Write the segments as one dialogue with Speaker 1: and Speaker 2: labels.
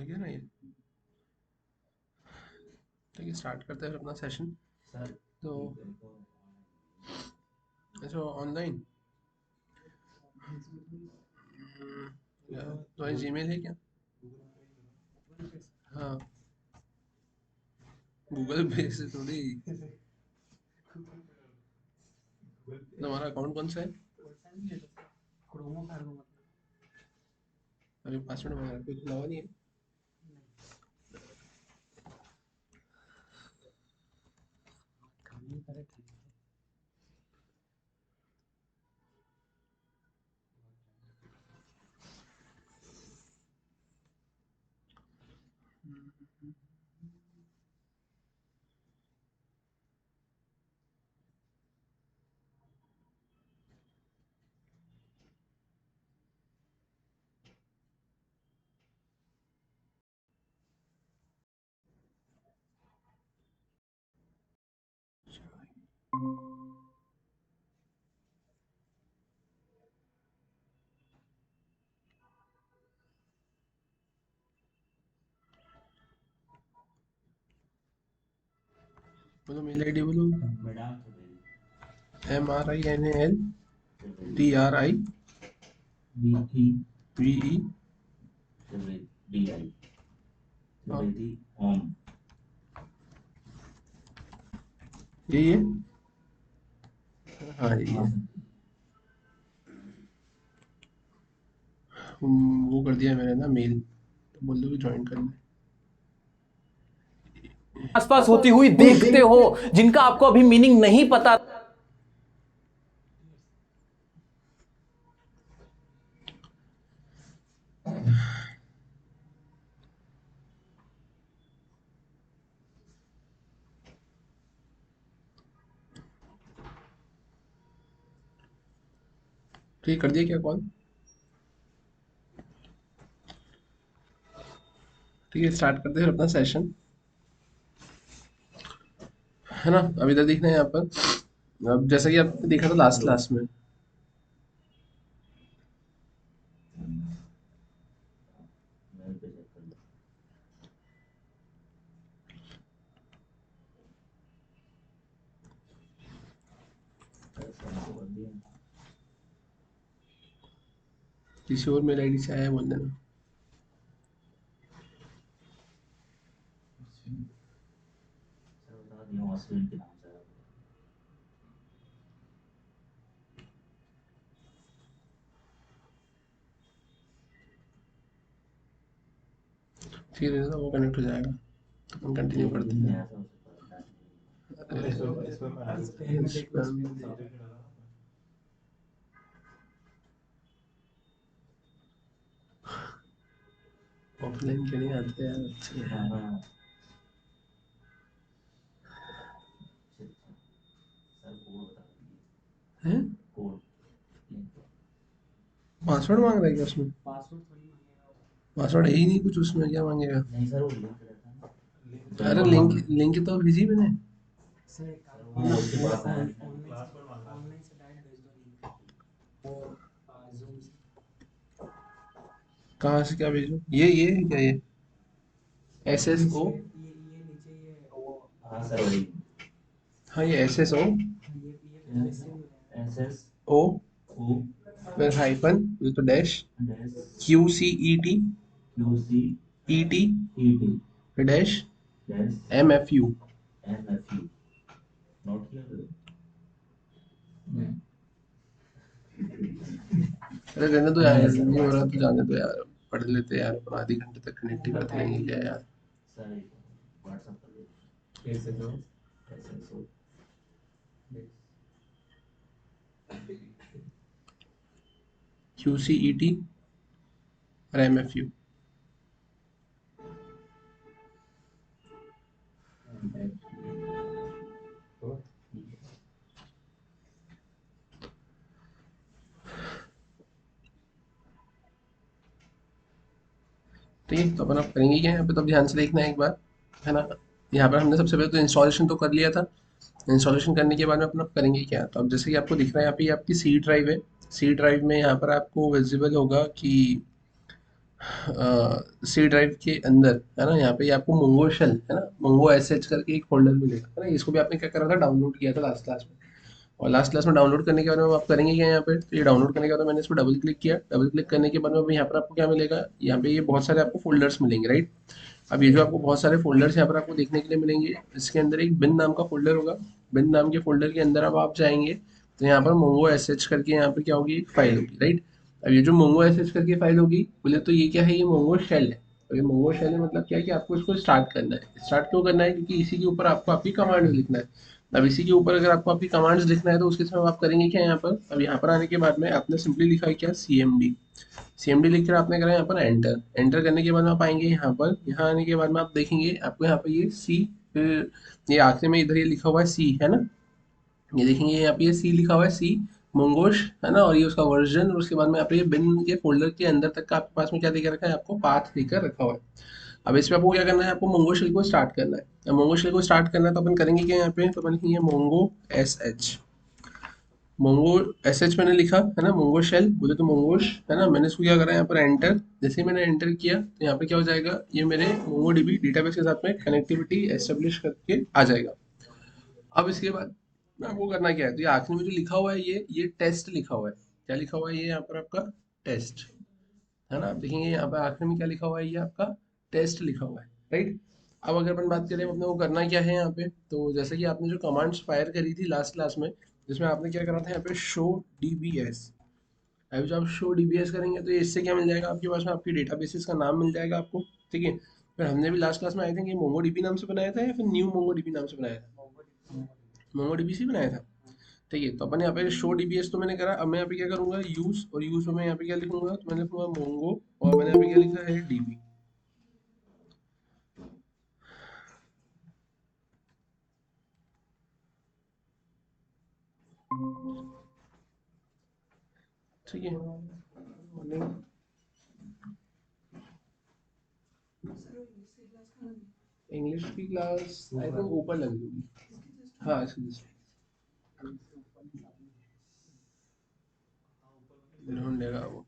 Speaker 1: आ गया ना ये। ठीक है, स्टार्ट करते हैं फिर अपना सेशन। तो अच्छा ऑनलाइन तुम्हारी जीमेल है क्या? हाँ, गूगल पे से थोड़ी। तुम्हारा अकाउंट कौन सा है? अभी पासवर्ड मांग रहा है, कुछ लगा नहीं है। बोलो मेल आईडी बोलो। MRINALTRIVE। हाँ, यही है। हाँ यही है। वो कर दिया मैंने ना मेल, तो बोल दो कि ज्वाइन कर ले।
Speaker 2: आसपास होती हुई देखते हो, जिनका आपको अभी मीनिंग नहीं पता।
Speaker 1: ठीक कर दिया क्या कॉल? ठीक है, स्टार्ट करते हैं फिर अपना सेशन, है ना। अभी तक देखना है यहाँ पर, अब जैसा कि आपने देखा था लास्ट क्लास में। किसी और मेल आईडी से आया है बोल देना। ठीक है, वो कनेक्ट हो जाएगा, अपन कंटिन्यू करते हैं। ऑफलाइन क्यों नहीं आते यार, अच्छे हैं। पासवर्ड मांग रहा है क्या उसमें? पासवर्ड है ही नहीं कुछ उसमें, क्या मांगेगा? अरे लिंक लिंक तो भेजी मैंने। कहाँ से क्या भेजूं? ये है क्या ये? SSO। हाँ ये SSO ओ, फिर हाइफन, ये तो डैश, QCET ET, फिर डैश MFU। अरे रहने दो यार, नहीं हो रहा तो जाने दो यार। पढ़ लेते यार, अपना आधे घंटे तक कनेक्ट ही करते रहेंगे क्या यार। QCET और MFU। ठीक है, तो अपन अब करेंगे क्या यहाँ पे, तो अब ध्यान से देखना है एक बार, है ना। यहाँ पर हमने सबसे पहले तो इंस्टॉलेशन तो कर लिया था। इंस्टॉलेशन करने के बाद में अपन अब करेंगे क्या, तो अब जैसे कि आपको दिख रहा है यहाँ पे, ये आपकी सी ड्राइव है। सी ड्राइव में यहाँ पर आपको विजिबल होगा कि सी ड्राइव के अंदर, है ना, यहाँ पे ये आपको मोंगो शेल, है ना, मोंगो एस एच करके एक फोल्डर मिलेगा, है ना। इसको भी आपने क्या करा था, डाउनलोड किया था लास्ट क्लास में। और लास्ट क्लास में डाउनलोड करने के बाद में आप करेंगे क्या यहाँ पे, तो ये डाउनलोड करने के बाद मैंने इस पर डबल क्लिक किया। डबल क्लिक करने के बाद में यहाँ पर आपको क्या मिलेगा, यहाँ पे ये बहुत सारे आपको फोल्डर्स मिलेंगे, राइट। अब ये जो आपको बहुत सारे फोल्डर्स यहाँ पर आपको देखने के लिए मिलेंगे, इसके अंदर एक बिन नाम का फोल्डर होगा। बिन नाम के फोल्डर के अंदर अब आप जाएंगे तो यहाँ पर मोंगो एस एच करके यहाँ पे क्या होगी, एक फाइल होगी, राइट। अब ये जो मोंगो एस एच करके फाइल होगी, बोले तो ये क्या है, ये मोंगो शेल है। तो ये मोंगो शेल है मतलब क्या है कि आपको इसको स्टार्ट करना है। स्टार्ट क्यों करना है, क्योंकि इसी के ऊपर आपको आपकी कमांड लिखना है। अब इसी के ऊपर अगर आपको आपकी कमांड्स लिखना है तो उसके समय आप करेंगे क्या यहाँ पर, अब यहाँ पर आने के बाद में आपने सिंपली लिखा है क्या, सी एम डी। सीएमडी लिख कर आपने करा यहाँ पर एंटर। एंटर करने के बाद में आप आएंगे यहाँ पर, यहाँ आने के बाद में आप देखेंगे आपको यहाँ पर ये सी, ये आखिरी में इधर ये लिखा हुआ है सी, है ना। ये देखेंगे यहाँ पे ये सी लिखा हुआ है, सी मंगोश, है ना, और ये उसका वर्जन, और उसके बाद में यहाँ पे ये बिन के फोल्डर के अंदर तक का आपके पास में क्या देकर रखा है, आपको पाथ देकर रखा हुआ है। अब इस पे आपको क्या करना है, आपको मोंगो शेल को स्टार्ट करना है। अब मोंगो शेल को स्टार्ट करना है तो अपन करेंगे क्या यहाँ पे, तो अपन लिखेंगे Mongo S H. Mongo S H मैंने लिखा, है ना, मोंगो शेल बोले तो मोंगोश, है ना। मैंने इसको क्या करा यहाँ पर एंटर। जैसे ही मैंने एंटर किया तो यहाँ पे क्या हो जाएगा, ये मेरे मोंगो डीबी डेटाबेस के साथ में कनेक्टिविटी एस्टेब्लिश करके आ जाएगा। अब इसके बाद में आपको करना क्या है, तो ये आखिर में जो लिखा हुआ है, ये टेस्ट लिखा हुआ है। क्या लिखा हुआ है, ये यहाँ पर आपका टेस्ट, है ना। आप देखेंगे यहाँ पर आखिर में क्या लिखा हुआ है, ये आपका टेस्ट लिखा हुआ है, राइट। अब अगर अपन बात करें अपने को करना क्या है यहाँ पे, तो जैसे कि आपने जो कमांड्स फायर करी थी लास्ट क्लास में, जिसमें आपने क्या करा था यहाँ पे, शो डीबीएस। अभी जो आप शो डीबीएस करेंगे तो इससे क्या मिल जाएगा आपके पास में, आपके डेटाबेसेस का नाम मिल जाएगा आपको, ठीक है। फिर हमने भी लास्ट क्लास में आई थिंक ये मोंगो डीबी नाम से बनाया था या फिर न्यू मोंगो डीबी नाम से बनाया था, मोंगो डीबी से बनाया था। ठीक है, तो अपन यहाँ पे शो डीबीएस तो मैंने करा। अब मैं यहाँ पे क्या करूंगा, यूज, और यूज में मैं यहाँ पे क्या लिखूंगा, तो मैंने लिखूंगा मोंगो, और मैंने यहाँ पे क्या लिखा है, डीबी। ठीक है, इंग्लिश की क्लास आई थिंक ऊपर लगी होगी। हाँ, इसकी ढूंढ लेगा वो।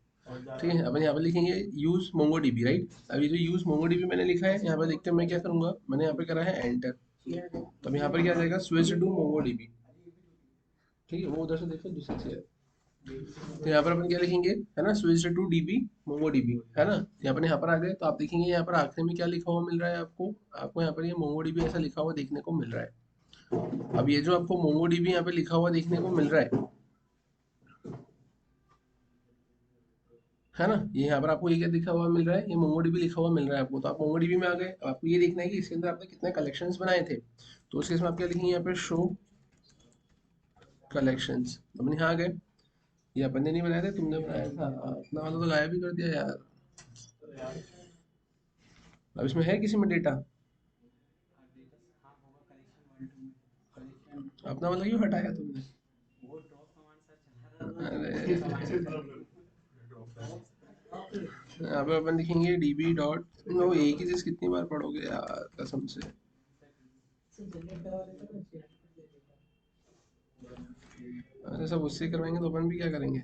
Speaker 1: ठीक है, अपन यहाँ पे लिखेंगे यूज मोंगो डीबी, राइट। अब ये जो यूज मोंगो डीबी मैंने लिखा है यहाँ पे, देखते हैं मैं क्या करूंगा, मैंने यहाँ पे करा है एंटर। तो अब यहाँ पर क्या आ जाएगा, स्विच टू मोंगो डीबी। ठीक है, वो उधर से देखो दूसरी से। तो यहाँ पर अपन क्या लिखेंगे, है ना, switch to DB Mongo DB, है ना। यहाँ पर आ गए तो आप देखेंगे यहाँ पर आखिरी में क्या लिखा हुआ मिल रहा है आपको। आपको यहाँ पर ये मोंगो डीबी ऐसा लिखा हुआ देखने को मिल रहा है। अब ये जो आपको मोंगो डीबी यहाँ पे लिखा हुआ देखने को मिल रहा है ना, ये यहाँ पर आपको ये क्या लिखा हुआ मिल रहा है, ये मोंगोडीबी लिखा हुआ मिल रहा है आपको। तो आप मोंगोडीबी में आ गए। अब आपको ये देखना है कि इसके अंदर आपने कितने कलेक्शंस बनाए थे। तो उस केस में आप क्या लिखेंगे, यहाँ पे शो कलेक्शंस। अपन यहाँ आ गए, ये अपन ने नहीं बनाए थे, तुमने बनाया था। अपना वाला तो गायब ही कर दिया यार। अब इसमें है किसी में डेटा, अपना वाला क्यों हटाया तुमने। अरे, यहाँ पे अपन लिखेंगे डीबी डॉट, वो एक ही चीज कितनी बार पढ़ोगे यार, कसम से। अरे सब उससे करवाएंगे तो अपन भी क्या करेंगे।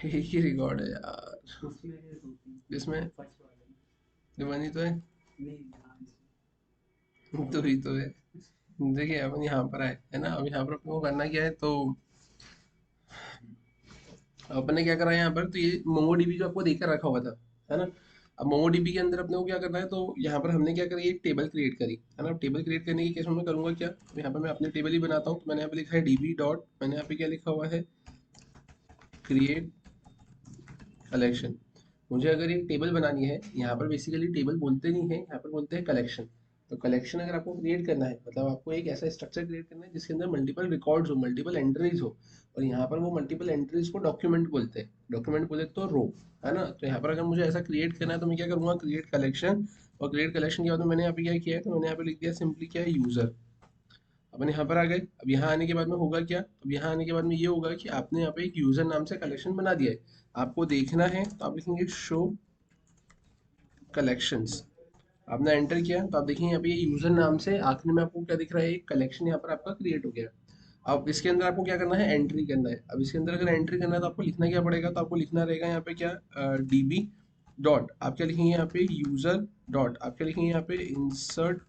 Speaker 1: एक ही रिकॉर्ड है यार इसमें, दीवानी तो है, तो ही तो है। देखिए अपन यहाँ पर आए, है ना। अब यहाँ पर अपने को करना क्या है, तो अपन ने क्या करा है यहाँ पर, तो ये मोंगोडीबी जो आपको देकर रखा हुआ था, है ना। अब मोंगोडीबी के अंदर अपने को क्या करना है, तो यहाँ पर हमने क्या करी, एक टेबल क्रिएट करी, है ना। टेबल क्रिएट करने की केस में मैं करूँगा क्या, तो यहाँ पर मैं अपने टेबल ही बनाता हूँ। तो मैंने यहाँ पे लिखा है डीबी डॉट, मैंने यहाँ पे क्या लिखा हुआ है, क्रिएट कलेक्शन। मुझे अगर एक टेबल बनानी है, यहाँ पर बेसिकली टेबल बोलते नहीं है, यहाँ पर बोलते हैं कलेक्शन। तो कलेक्शन अगर आपको क्रिएट करना है, मतलब आपको एक ऐसा स्ट्रक्चर क्रिएट करना है जिसके अंदर मल्टीपल रिकॉर्ड्स हो, मल्टीपल एंट्रीज हो। और यहाँ पर वो मल्टीपल एंट्रीज को डॉक्यूमेंट बोलते हैं, डॉक्यूमेंट बोले तो रो, है ना। तो यहाँ पर अगर मुझे ऐसा क्रिएट करना है तो मैं क्या करूँगा, क्रिएट कलेक्शन। और क्रिएट कलेक्शन के बाद में मैंने यहाँ पे क्या किया है, तो मैंने यहाँ पे लिख दिया सिंपली क्या है, यूजर। अपन यहाँ पर आ गए। अब यहाँ आने के बाद में होगा क्या, अब यहाँ आने के बाद में ये होगा कि आपने यहाँ पे एक यूजर नाम से कलेक्शन बना दिया है। आपको देखना है तो आप लिखेंगे शो कलेक्शंस। आपने एंटर किया तो आप देखेंगे यहाँ पे ये यूजर नाम से आखिर में आपको क्या दिख रहा है, एक कलेक्शन यहाँ पर आपका क्रिएट हो गया। अब इसके अंदर आपको क्या करना है, एंट्री करना है। अब इसके अंदर अगर एंट्री करना है तो आपको लिखना क्या पड़ेगा, तो आपको लिखना रहेगा यहाँ पे क्या, डीबी डॉट, आप क्या लिखेंगे यहाँ पे, यूजर डॉट, आप क्या लिखेंगे यहाँ पे, इंसर्ट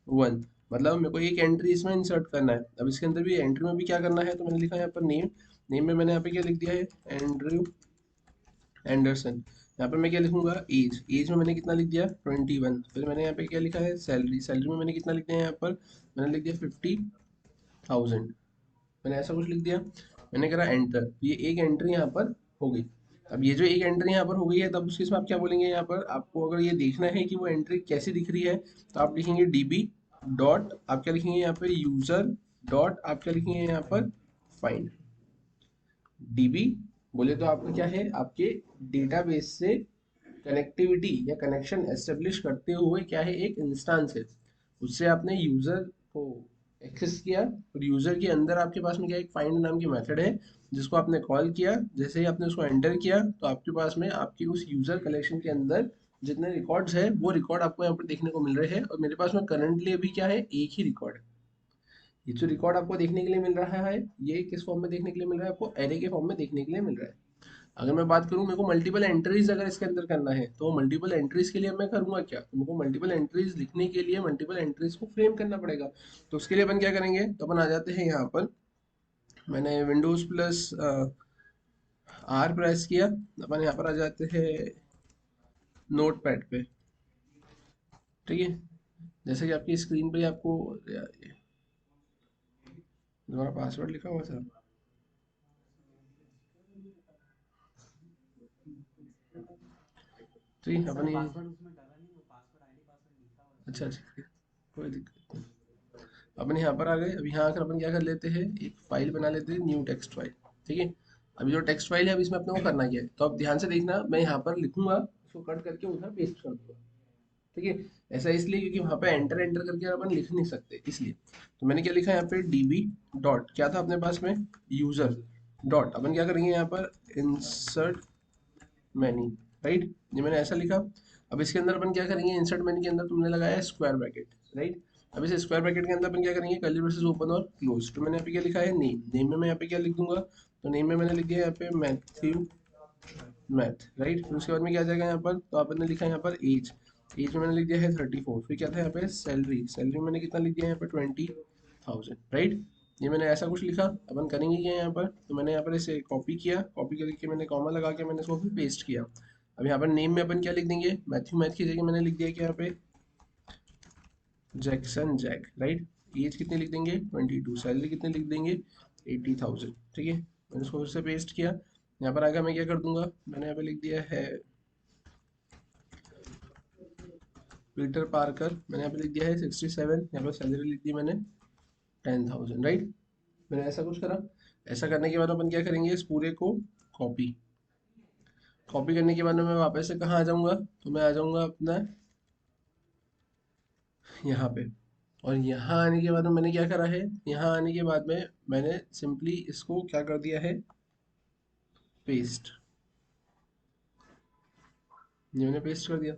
Speaker 1: वन। मतलब मेरे को एक एंट्री इसमें इंसर्ट करना है। अब इसके अंदर भी एंट्री में भी क्या करना है, तो मैंने लिखा है यहाँ पर नेम, नेम में मैंने यहाँ पे क्या लिख दिया है, एंड्रयू एंडरसन। यहाँ पे मैं क्या लिखूंगा, एज, एज में मैंने कितना लिख दिया, 21। फिर मैंने यहाँ पे क्या लिखा है, सैलरी, सैलरी में मैंने कितना लिख दिया यहाँ पर, मैंने लिख दिया 50,000। मैंने ऐसा कुछ लिख दिया, मैंने करा एंटर, ये एक एंट्री यहाँ पर हो गई। अब ये जो एक एंट्री यहाँ पर हो गई है, तब उसके इसमें आप क्या बोलेंगे, यहाँ पर आपको अगर ये देखना है कि वो एंट्री कैसी दिख रही है, तो आप लिखेंगे डीबी डॉट, आप क्या लिखेंगे यहाँ पे, यूजर डॉट, आप क्या लिखेंगे यहाँ पर, फाइंड। डीबी बोले तो आपका क्या है, आपके डेटाबेस से कनेक्टिविटी या कनेक्शन एस्टेब्लिश करते हुए क्या है, एक इंस्टेंस है। उससे आपने यूजर को एक्सेस किया, और यूजर के अंदर आपके पास में क्या, एक फाइंड नाम की मेथड है, जिसको आपने कॉल किया। जैसे ही आपने उसको एंटर किया, तो आपके पास में आपकी उस यूजर कलेक्शन के अंदर जितने रिकॉर्ड्स है, वो रिकॉर्ड आपको यहाँ पर देखने को मिल रहे हैं। और मेरे पास में करंटली अभी क्या है, एक ही रिकॉर्ड है। ये जो रिकॉर्ड आपको देखने के लिए मिल रहा है, ये किस फॉर्म में देखने के लिए मिल रहा है, आपको एरे के फॉर्म में देखने के लिए मिल रहा है। अगर मैं बात करूं, मेरे को मल्टीपल एंट्रीज अगर इसके अंदर करना है, तो मल्टीपल एंट्रीज के लिए मैं करूंगा क्या, तो मेरे को मल्टीपल एंट्रीज लिखने के लिए मल्टीपल एंट्रीज को फ्रेम करना पड़ेगा। तो उसके लिए अपन क्या करेंगे, तो अपन आ जाते हैं यहाँ पर, मैंने विंडोज प्लस आर प्रेस किया, अपन यहाँ पर आ जाते हैं नोट पैड पे। ठीक है, जैसे कि आपकी स्क्रीन पे आपको तुम्हारा पासवर्ड लिखा हुआ था। ठीक है, अपन ये, अच्छा अच्छा, कोई दिक्कत नहीं। अपन यहाँ पर आ गए। अब यहाँ आकर अपन क्या कर लेते हैं, एक फाइल बना लेते हैं, न्यू टेक्स्ट फाइल। ठीक है, अभी जो टेक्स्ट फाइल है, अब इसमें अपने को करना क्या है, तो अब ध्यान से देखना, मैं यहाँ पर लिखूंगा, उसको कट करके उधर पेस्ट कर दूंगा। ठीक है, ऐसा इसलिए क्योंकि वहाँ पे एंटर एंटर करके अपन लिख नहीं सकते, इसलिए। तो मैंने क्या लिखा यहाँ पे, डीबी डॉट, क्या था अपने पास में, यूजर डॉट, अपन क्या करेंगे यहाँ पर, इंसर्ट मैनी, राइट, ये मैंने ऐसा लिखा। अब इसके अंदर अपन क्या करेंगे, इंसर्ट मैनी के अंदर तुमने लगाया स्क्वायर ब्रैकेट, राइट। अब इस स्क्वायर ब्रैकेट के अंदर अपन क्या करेंगे, कर्ली ब्रेसेस ओपन और क्लोज। तो मैंने यहाँ पे क्या लिखा है, नेम, नेम में मैं यहाँ पे क्या लिख दूंगा, तो नेम में मैंने लिख दिया यहाँ पे मैथ्यू मैथ, राइट। फिर उसके बाद में क्या आ जाएगा यहाँ पर, तो आपने लिखा है यहाँ पर एज, एज में मैंने लिख दिया है 34। फिर क्या था यहाँ पे, सैलरी, सैलरी में मैंने कितना लिख दिया है यहाँ पे, 20,000, राइट। ये मैंने ऐसा कुछ लिखा। अपन करेंगे क्या यहाँ पर, तो मैंने यहाँ पर इसे कॉपी किया, कॉपी करके मैंने कॉमा लगा के मैंने इसको फिर पेस्ट किया। अब यहाँ पर नेम में अपन क्या लिख देंगे, मैथ्यू मैथ की जगह मैंने लिख दिया कि यहाँ पे जैक्सन जैक, राइट। एज कितने लिख देंगे, 22, सैलरी कितने लिख देंगे, 80,000। ठीक है, मैंने उसको फिर से पेस्ट किया। यहाँ पर आकर मैं क्या कर दूंगा, मैंने यहाँ पे लिख दिया है पीटर पार्कर, मैंने यहाँ पे लिख दिया है 67, यहाँ पर सैलरी लिख दी मैंने 10,000, राइट। मैंने ऐसा कुछ करा। ऐसा करने के बाद अपन क्या करेंगे, इस पूरे को कॉपी, कॉपी करने के बाद में मैं वापस से कहाँ आ जाऊँगा, तो मैं आ जाऊँगा अपना यहाँ पे। और यहाँ आने के बाद में मैंने क्या करा है, यहाँ आने के बाद में मैंने सिंपली इसको क्या कर दिया है, पेस्ट, ये मैंने पेस्ट कर दिया।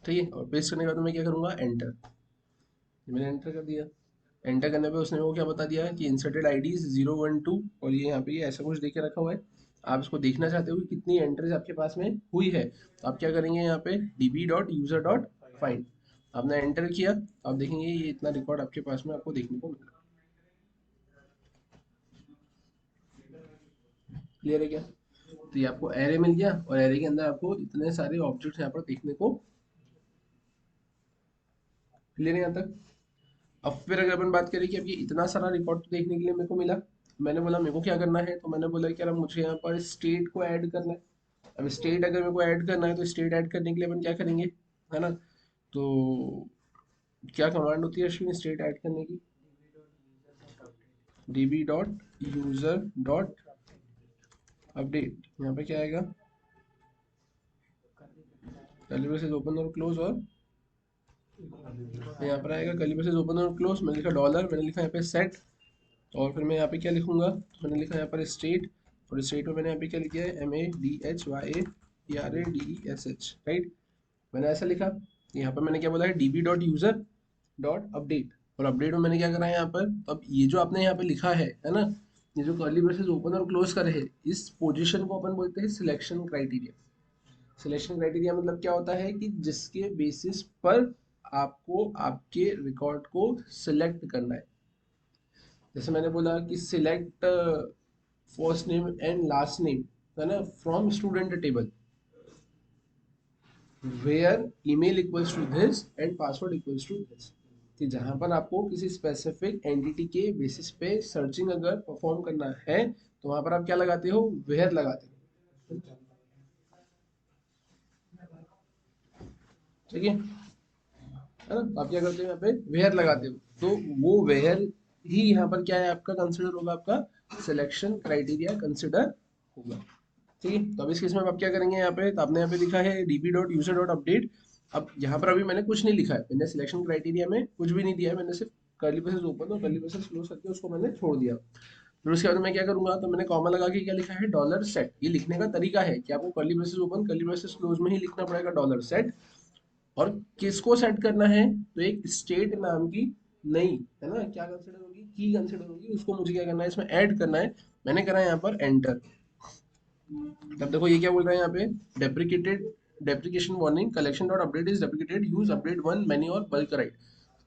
Speaker 1: ठीक है, और पेस्ट करने के बाद में मैं क्या करूँगा, एंटर, ये मैंने एंटर कर दिया। एंटर करने पे उसने वो क्या बता दिया है कि इंसर्टेड आई डी 012, और ये यहाँ पे ये ऐसा कुछ दे के रखा हुआ है। आप इसको देखना चाहते हो कि कितनी एंट्रीज आपके पास में हुई है, तो आप क्या करेंगे, यहाँ पे db dot user dot find, आपने एंटर किया, तो आप देखेंगे ये इतना रिकॉर्ड आपके पास में आपको देखने को मिलेगा। क्लियर है क्या, तो ये आपको एरे मिल गया, और एरे के अंदर आपको इतने सारे ऑब्जेक्ट्स यहाँ पर देखने को, क्लियर है यहाँ तक। अब फिर अगर अपन बात करें कि अब ये इतना सारा रिकॉर्ड तो देखने के लिए मेरे को मिला, मैंने बोला मेरे को क्या करना है, तो मैंने बोला कि यार मुझे यहाँ पर स्टेट को ऐड करना है। अब स्टेट अगर मेरे को ऐड करना है, तो स्टेट ऐड करने के लिए अपन क्या करेंगे, है ना। तो क्या कमांड होती है अश्विन स्टेट ऐड करने की, db dot user dot update, यहाँ पे क्या आएगा, कर्ली ब्रेसेस ओपन और क्लोज, और यहाँ पर आएगा कर्ली ब्रेसेस ओपन और क्लोज, मैंने लिखा डॉलर, मैंने लिखा यहाँ पे सेट, और फिर मैं यहाँ पे क्या लिखूंगा, तो मैंने लिखा यहाँ पर स्टेट, और स्टेट में मैंने यहाँ पे क्या लिखा है, MADHYATRADESH, राइट। मैंने ऐसा लिखा। यहाँ पर मैंने क्या बोला है, db dot user dot update, और अपडेट में मैंने क्या करा है यहाँ पर, तो अब ये जो आपने यहाँ पे लिखा है ना, ये जो कर्ली ब्रेसेस ओपन और क्लोज करे है, इस पोजीशन को अपन बोलते हैं सिलेक्शन क्राइटेरिया। सिलेक्शन क्राइटेरिया मतलब क्या होता है कि जिसके बेसिस पर आपको आपके रिकॉर्ड को सिलेक्ट करना है। जैसे मैंने बोला कि select first name and last name, है ना, from student table where email equals to this and password equals to this. कि जहां पर आपको किसी स्पेसिफिक एंटिटी के बेसिस पे सर्चिंग अगर परफॉर्म करना है, तो वहां पर आप क्या लगाते हो, वेयर लगाते हो। ठीक है ना, तो आप क्या करते हो यहाँ पे वेयर लगाते हो, तो वो वेयर ही यहाँ पर क्या है आपका कंसिडर होगा, आपका सिलेक्शन क्राइटेरिया कंसिडर होगा। ठीक है, तो अब इस केस में आप क्या करेंगे, यहाँ पे तो आपने यहाँ पे लिखा है db.user.update। अब यहाँ पर अभी मैंने कुछ नहीं लिखा है, मैंने सिलेक्शन क्राइटेरिया में कुछ भी नहीं दिया है, मैंने सिर्फ कर्ली ब्रेसेस ओपन और कर्ली ब्रेसेस क्लोज करके उसको मैंने छोड़ दिया। फिर उसके बाद मैं क्या करूंगा, तो मैंने कॉमा लगा के क्या लिखा है, डॉलर सेट। ये लिखने का तरीका है कि आपको curly braces open curly braces close में ही लिखना पड़ेगा डॉलर सेट। और किसको सेट करना है, तो एक स्टेट नाम की नई, है ना, क्या कंसिडर होगी, की कंसिडर होगी, उसको मुझे क्या करना है, इसमें ऐड करना है। मैंने करा है यहाँ पर एंटर। तब देखो ये क्या बोल रहा है यहाँ पे, deprecated depreciation warning, collection dot update is deprecated, use update one many और बल्क राइट।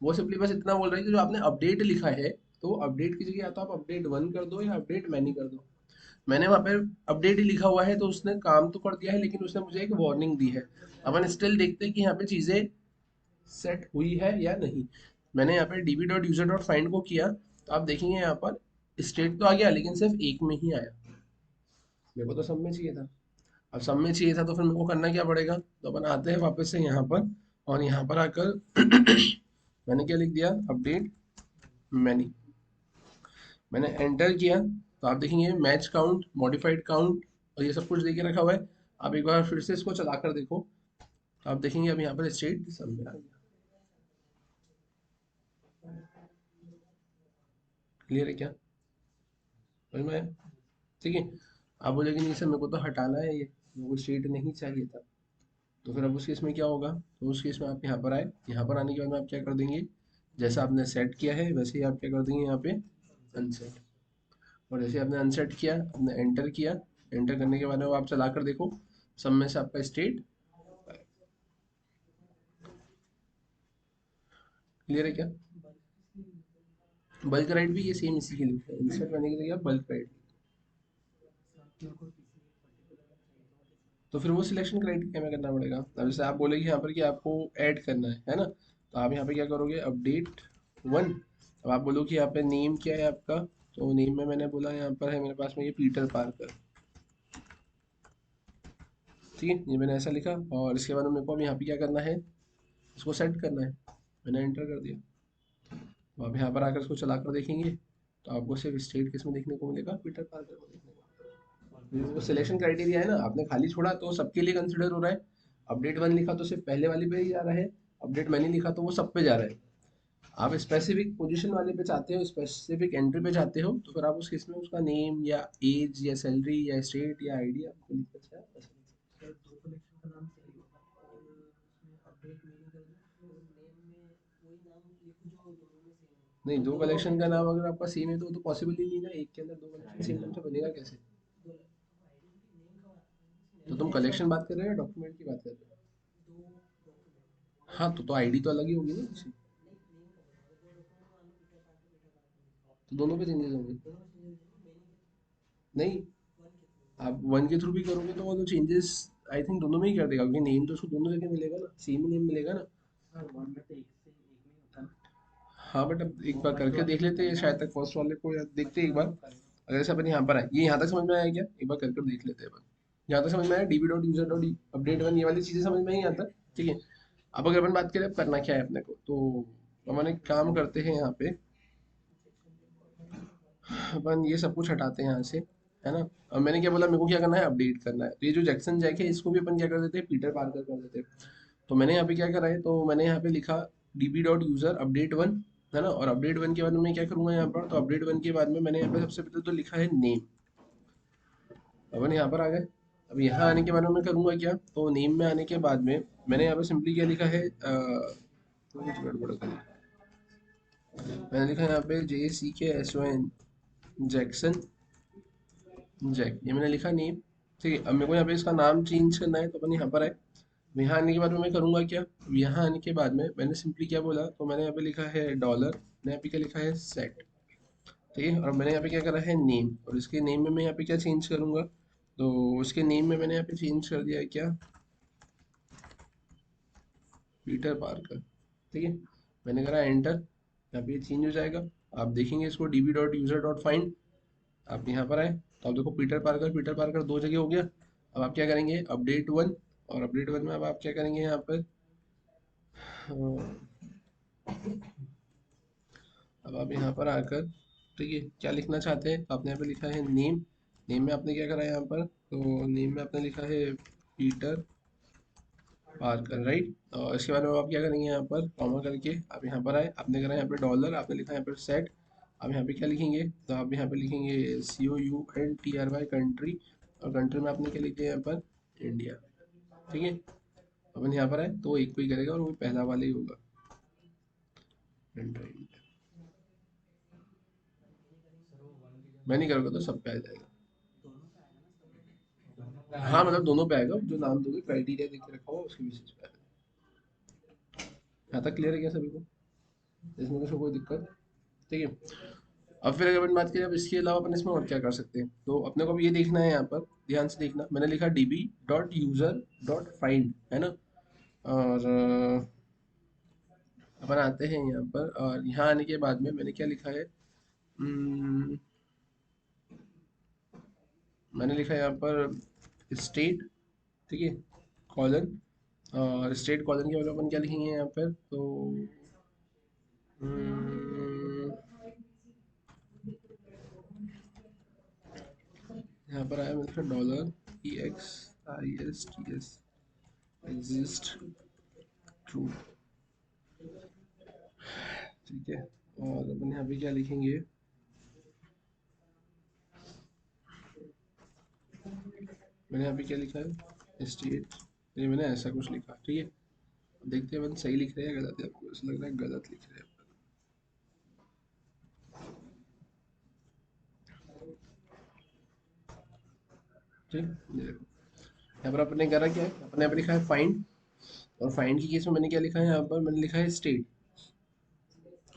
Speaker 1: वो सिंपली बस इतना बोल रहा है कि जो आपने अपडेट लिखा है, तो अपडेट की जगह या तो आप अपडेट वन कर दो या अपडेट मैनी कर दो। मैंने वहाँ पे अपडेट ही लिखा हुआ है, तो उसने काम तो कर दिया है, लेकिन उसने मुझे एक वार्निंग दी है। अपन स्टिल देखते हैं कि यहाँ पे चीजें सेट हुई है या नहीं। मैंने यहाँ पे db.user.find को किया, तो आप देखेंगे यहाँ पर स्टेट तो आ गया, लेकिन सिर्फ एक में ही आया। मेरे को तो सब में चाहिए था। अब सब में चाहिए था तो फिर मेरे को करना क्या पड़ेगा, तो अपन आते हैं वापस से यहाँ पर, और यहाँ पर आकर मैंने क्या लिख दिया, अपडेट मैनी। मैंने एंटर किया, तो आप देखेंगे मैच काउंट, मॉडिफाइड काउंट और ये सब कुछ दे के रखा हुआ है। आप एक बार फिर से इसको चलाकर देखो, तो आप देखेंगे अब यहाँ पर स्टेट सब में आ गया। क्लियर है क्या, समझ में आया? ठीक है। आप बोलेंगे नहीं सर मेरे को तो हटाना है, ये मेरे को स्टेट नहीं चाहिए था, तो फिर अब उस केस में क्या होगा, तो उस केस में आप यहाँ पर आए, यहाँ पर आने के बाद में आप क्या कर देंगे, जैसा आपने सेट किया है वैसे ही आप क्या कर देंगे यहाँ पे अनसेट। और जैसे आपने अनसेट किया, आपने एंटर किया, एंटर करने के बाद में आप चला कर देखो, सब में से आपका स्टेट क्लियर है क्या। बल्क राइट भी ये सेम इसी के लिए है, इंसर्ट करने के लिए आप बल्क राइट, तो फिर वो सिलेक्शन क्राइटेरिया में करना पड़ेगा। अब जैसे आप बोले कि यहाँ पर कि आपको ऐड करना है ना, तो आप यहाँ पे क्या करोगे, अपडेट वन। अब आप बोलो कि यहाँ पे नेम क्या है आपका, तो नेम में मैंने बोला यहाँ पर है मेरे पास में ये पीटर पार्कर। ठीक है, ये मैंने ऐसा लिखा, और इसके बाद में मेरे को अब यहाँ पे क्या करना है, इसको सेट करना है। मैंने एंटर कर दिया, तो आप यहाँ पर आकर इसको चला कर देखेंगे, तो आपको सिर्फ स्टेट किस में देखने को मिलेगा, पीटर पार्कर को देखने को। वो सिलेक्शन क्राइटेरिया है ना, आपने खाली छोड़ा तो सबके लिए कंसिडर हो रहा है। अपडेट वन लिखा तो सिर्फ पहले वाले पे ही जा रहा है, अपडेट मैंने लिखा तो वो सब पे जा रहा है। आप स्पेसिफिक पोजीशन वाले पे चाहते हो, स्पेसिफिक एंट्री पे चाहते हो, तो फिर आप उस केस में उसका नेम या एज या सैलरी या स्टेट या आईडी आपको लिखना चाहिए। नहीं, दो कलेक्शन का नाम अगर आपका सेम है तो वो तो पॉसिबल ही नहीं ना, एक के अंदर दो कलेक्शन सेम नाम से बनेगा कैसे। तो तुम कलेक्शन बात कर रहे हो या डॉक्यूमेंट की बात कर रहे हो। हाँ, तो आईडी तो अलग ही होगी ना उसकी। तो दोनों पे चेंजेस होंगे। नहीं, आप वन के थ्रू भी करोगे तो वो तो चेंजेस आई थिंक दोनों में ही कर देगा, क्योंकि नेम तो उसको दोनों जगह मिलेगा ना, सेम ही नेम मिलेगा ना। हाँ बट अब एक बार करके देख लेते हैं शायद तक फर्स्ट वाले को, या देखते हैं एक बार। अगर ऐसा अपन यहाँ पर आए, ये यहाँ तक समझ में आया क्या, एक बार करके देख लेते हैं अपन। यहाँ तक समझ में आया, db.user.update1 ये वाली चीजें समझ में आई यहाँ तक, ठीक है। अब अगर अपन बात करें अब करना क्या है अपने को, तो अपन एक काम करते हैं यहाँ पे, अपन ये सब कुछ हटाते हैं यहाँ से, है ना। अब मैंने क्या बोला, मेरे को क्या करना है, अपडेट करना है, तो ये जो जैक्सन जैक है इसको भी अपन क्या कर देते हैं, पीटर पार्कर कर देते हैं। तो मैंने यहाँ पे क्या करा है, तो मैंने यहाँ पे लिखा db.user_update1, है ना, और अपडेट वन के बाद में मैं क्या करूंगा यहाँ पर, तो अपडेट वन के बाद में मैंने यहाँ पे सबसे पहले तो लिखा है नेम। अपन यहाँ पर आ गए, अब यहाँ आने के बाद में मैं करूंगा क्या, तो नेम में आने के बाद में मैंने यहाँ पे सिंपली क्या लिखा है, तो कुछ गड़बड़ कर दिया। मैंने लिखा यहाँ पे JCKSON, जैक्सन, जैक, ये मैंने लिखा नेम। ठीक है, अब मेरे को यहाँ पे इसका नाम चेंज करना है, तो अपन यहाँ पर आए। यहाँ आने के बाद में मैं करूँगा क्या, यहाँ आने के बाद में मैंने सिंपली क्या बोला, तो मैंने यहाँ पे लिखा है डॉलर, मैंने यहाँ पे क्या लिखा है सेट। ठीक है, और मैंने यहाँ पे क्या करा है नेम, और इसके नेम में मैं यहाँ पे क्या चेंज करूँगा, तो उसके नेम में मैंने यहाँ पे चेंज कर दिया है क्या, पीटर पार्कर। ठीक है, मैंने करा एंटर, यहाँ पे ये चेंज हो जाएगा। आप देखेंगे इसको db.user.find, आप यहाँ पर आए तो आप देखो पीटर पार्कर दो जगह हो गया। अब आप क्या करेंगे, अपडेट वन, और अपडेट वन में अब आप क्या करेंगे यहाँ पर, अब आप यहाँ पर आकर, ठीक है, क्या लिखना चाहते हैं, तो आपने यहाँ पे लिखा है नेम, नेम में आपने क्या करा है यहाँ पर, तो नेम में आपने लिखा है पीटर पार्कर, राइट। और इसके बाद में आप क्या करेंगे, यहाँ पर कॉमा करके आप यहाँ पर आए, आपने करा यहाँ पे डॉलर, आपने लिखा यहाँ पर सेट। आप यहाँ पे क्या लिखेंगे, तो आप यहाँ पे लिखेंगे COUNTRY, कंट्री, और कंट्री में आपने क्या लिख दिया यहाँ पर, इंडिया। ठीक है, अपन यहाँ पर आए तो वो एक को ही करेगा, और वो पहला वाला ही होगा, इंडिया। मैं नहीं करूँगा तो सब पे आ जाएगा। हाँ मतलब दोनों पे आएगा, जो नाम दोगे क्राइटेरिया देख के रखा हुआ उसके बेसिस पे आएगा। यहाँ तक क्लियर है क्या सभी को, इसमें किसी को कोई दिक्कत, ठीक है। अब फिर अगर अपन बात करें, अब इसके अलावा अपन इसमें और क्या कर सकते हैं, तो अपने को अब ये देखना है, यहाँ पर ध्यान से देखना, मैंने लिखा db.user.find, है ना। और अपन आते हैं यहाँ पर, और यहाँ आने के बाद में मैंने क्या लिखा है, मैंने लिखा है यहाँ पर स्टेट, ठीक है, कॉलन, और स्टेट कॉलन के बाद अपन क्या लिखेंगे यहाँ पर, तो हम्म, यहाँ पर आया मेरे डॉलर EXISTS, एग्जिस्ट, ट्रू। ठीक है, और अपन यहाँ पे क्या लिखेंगे, मैंने यहाँ पे क्या लिखा है स्टेट, ये मैंने ऐसा कुछ लिखा, ठीक है। देखते हैं अपन सही लिख रहे हैं गलत है, आपको ऐसा लग रहा है गलत लिख रहे हैं। ठीक, ये देखो यहाँ पर अपने करा क्या है, अपने यहाँ पे लिखा है फाइंड, और फाइंड की केस में मैंने क्या लिखा है, यहाँ पर मैंने लिखा है स्टेट,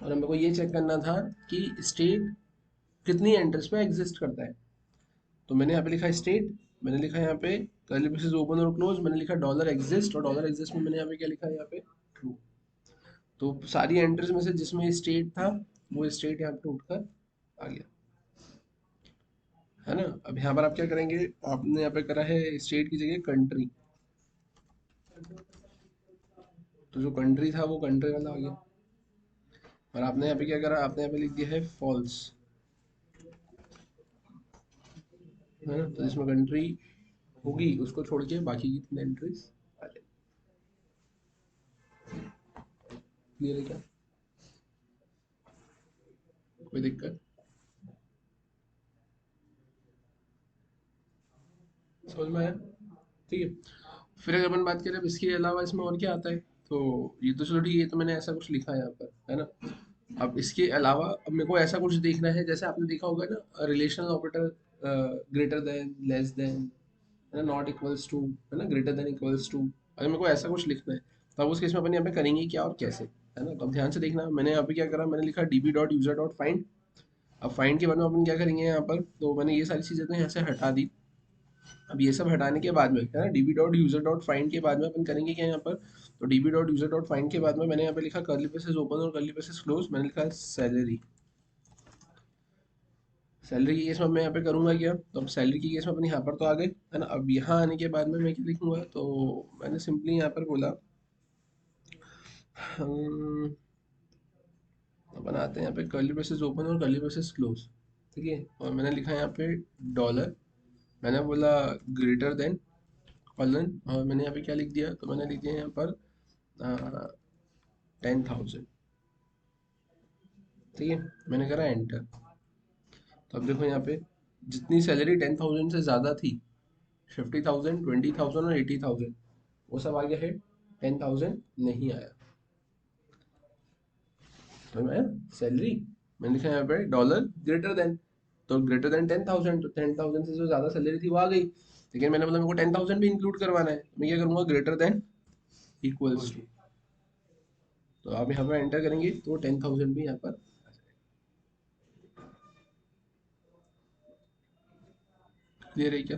Speaker 1: और मेरे को ये चेक करना था कि स्टेट कितनी एंट्रीज पे एग्जिस्ट करता है। तो मैंने यहाँ पे लिखा स्टेट, मैंने लिखा यहाँ पे कर्ली ब्रेसेस ओपन और क्लोज, मैंने लिखा डॉलर एग्जिस्ट, और डॉलर एग्जिस्ट में मैंने यहाँ पे क्या लिखा है, यहाँ पे ट्रू। तो सारी एंट्रीज में से जिसमें स्टेट था, वो स्टेट यहाँ पे उठकर आ गया, है ना। अब यहाँ पर आप क्या करेंगे, आपने यहाँ पे करा है स्टेट की जगह कंट्री, तो जो कंट्री था वो कंट्री वाला आ गया। और आपने यहाँ पे क्या करा, आपने यहाँ पे लिख दिया है फॉल्स, है ना, तो जिसमें कंट्री होगी उसको छोड़ के बाकी की तीन एंट्रीज आ जाएगी। क्लियर है क्या, कोई दिक्कत, समझ में आया, ठीक है। फिर अगर अपन बात करें अब इसके अलावा इसमें और क्या आता है, तो ये तो चलो ठीक है, ये तो मैंने ऐसा कुछ लिखा है यहाँ पर, है ना। अब इसके अलावा अब मेरे को ऐसा कुछ देखना है, जैसे आपने देखा होगा ना relational operator, greater than, less than, है ना, नॉट इक्वल्स टू, है ना, ग्रेटर देन इक्वल्स टू। अगर मेरे को ऐसा कुछ लिखना है, तो अब उस केस में अपन यहाँ पे करेंगे क्या और कैसे, है ना। तो अब ध्यान से देखना, मैंने यहाँ पे क्या करा, मैंने लिखा db.user.find। अब फाइंड के बाद में अपन क्या करेंगे यहाँ पर, तो मैंने ये सारी चीज़ें तो यहाँ से हटा दी। अब ये सब हटाने के बाद में, है ना, db.user.find के बाद में अपन करेंगे क्या यहाँ पर, तो db.user.find के बाद में मैंने यहाँ पे लिखा कर्ली ब्रेसेस ओपन और कर्ली ब्रेसेस क्लोज, मैंने लिखा सैलरी। सैलरी की केस में मैं यहाँ पे करूँगा क्या, तो अब सैलरी की केस में अपन यहाँ पर तो आ गए, है ना। अब यहाँ आने के बाद में मैं क्या लिखूंगा, तो मैंने सिंपली यहाँ पर बोला, हम अपन आते हैं यहाँ पे कर्ली ब्रेसेस ओपन और कर्ली ब्रेसेस क्लोज, ठीक है। और मैंने लिखा यहाँ पे डॉलर, मैंने बोला ग्रेटर देन कॉलन, और मैंने यहाँ पे क्या लिख दिया, तो मैंने लिख दिया यहाँ पर 10,000, ठीक है। मैंने करा एंटर, तो अब देखो यहाँ पे जितनी सैलरी 10,000 से ज़्यादा थी, 50,000, 20,000 और 80,000, वो सब आ गया है, 10,000 नहीं आया। तो मैं सैलरी मैंने लिखा यहाँ पे डॉलर ग्रेटर देन, तो ग्रेटर देन 10,000, तो 10,000 से जो ज्यादा सैलरी थी वो आ गई, लेकिन मैंने बोला मेरे को 10,000 भी इंक्लूड करवाना है, तो मैं क्या करूंगा ग्रेटर देन इक्वल्स टू, तो आप यहाँ पर एंटर करेंगे तो 10,000 भी यहाँ पर क्लियर है क्या?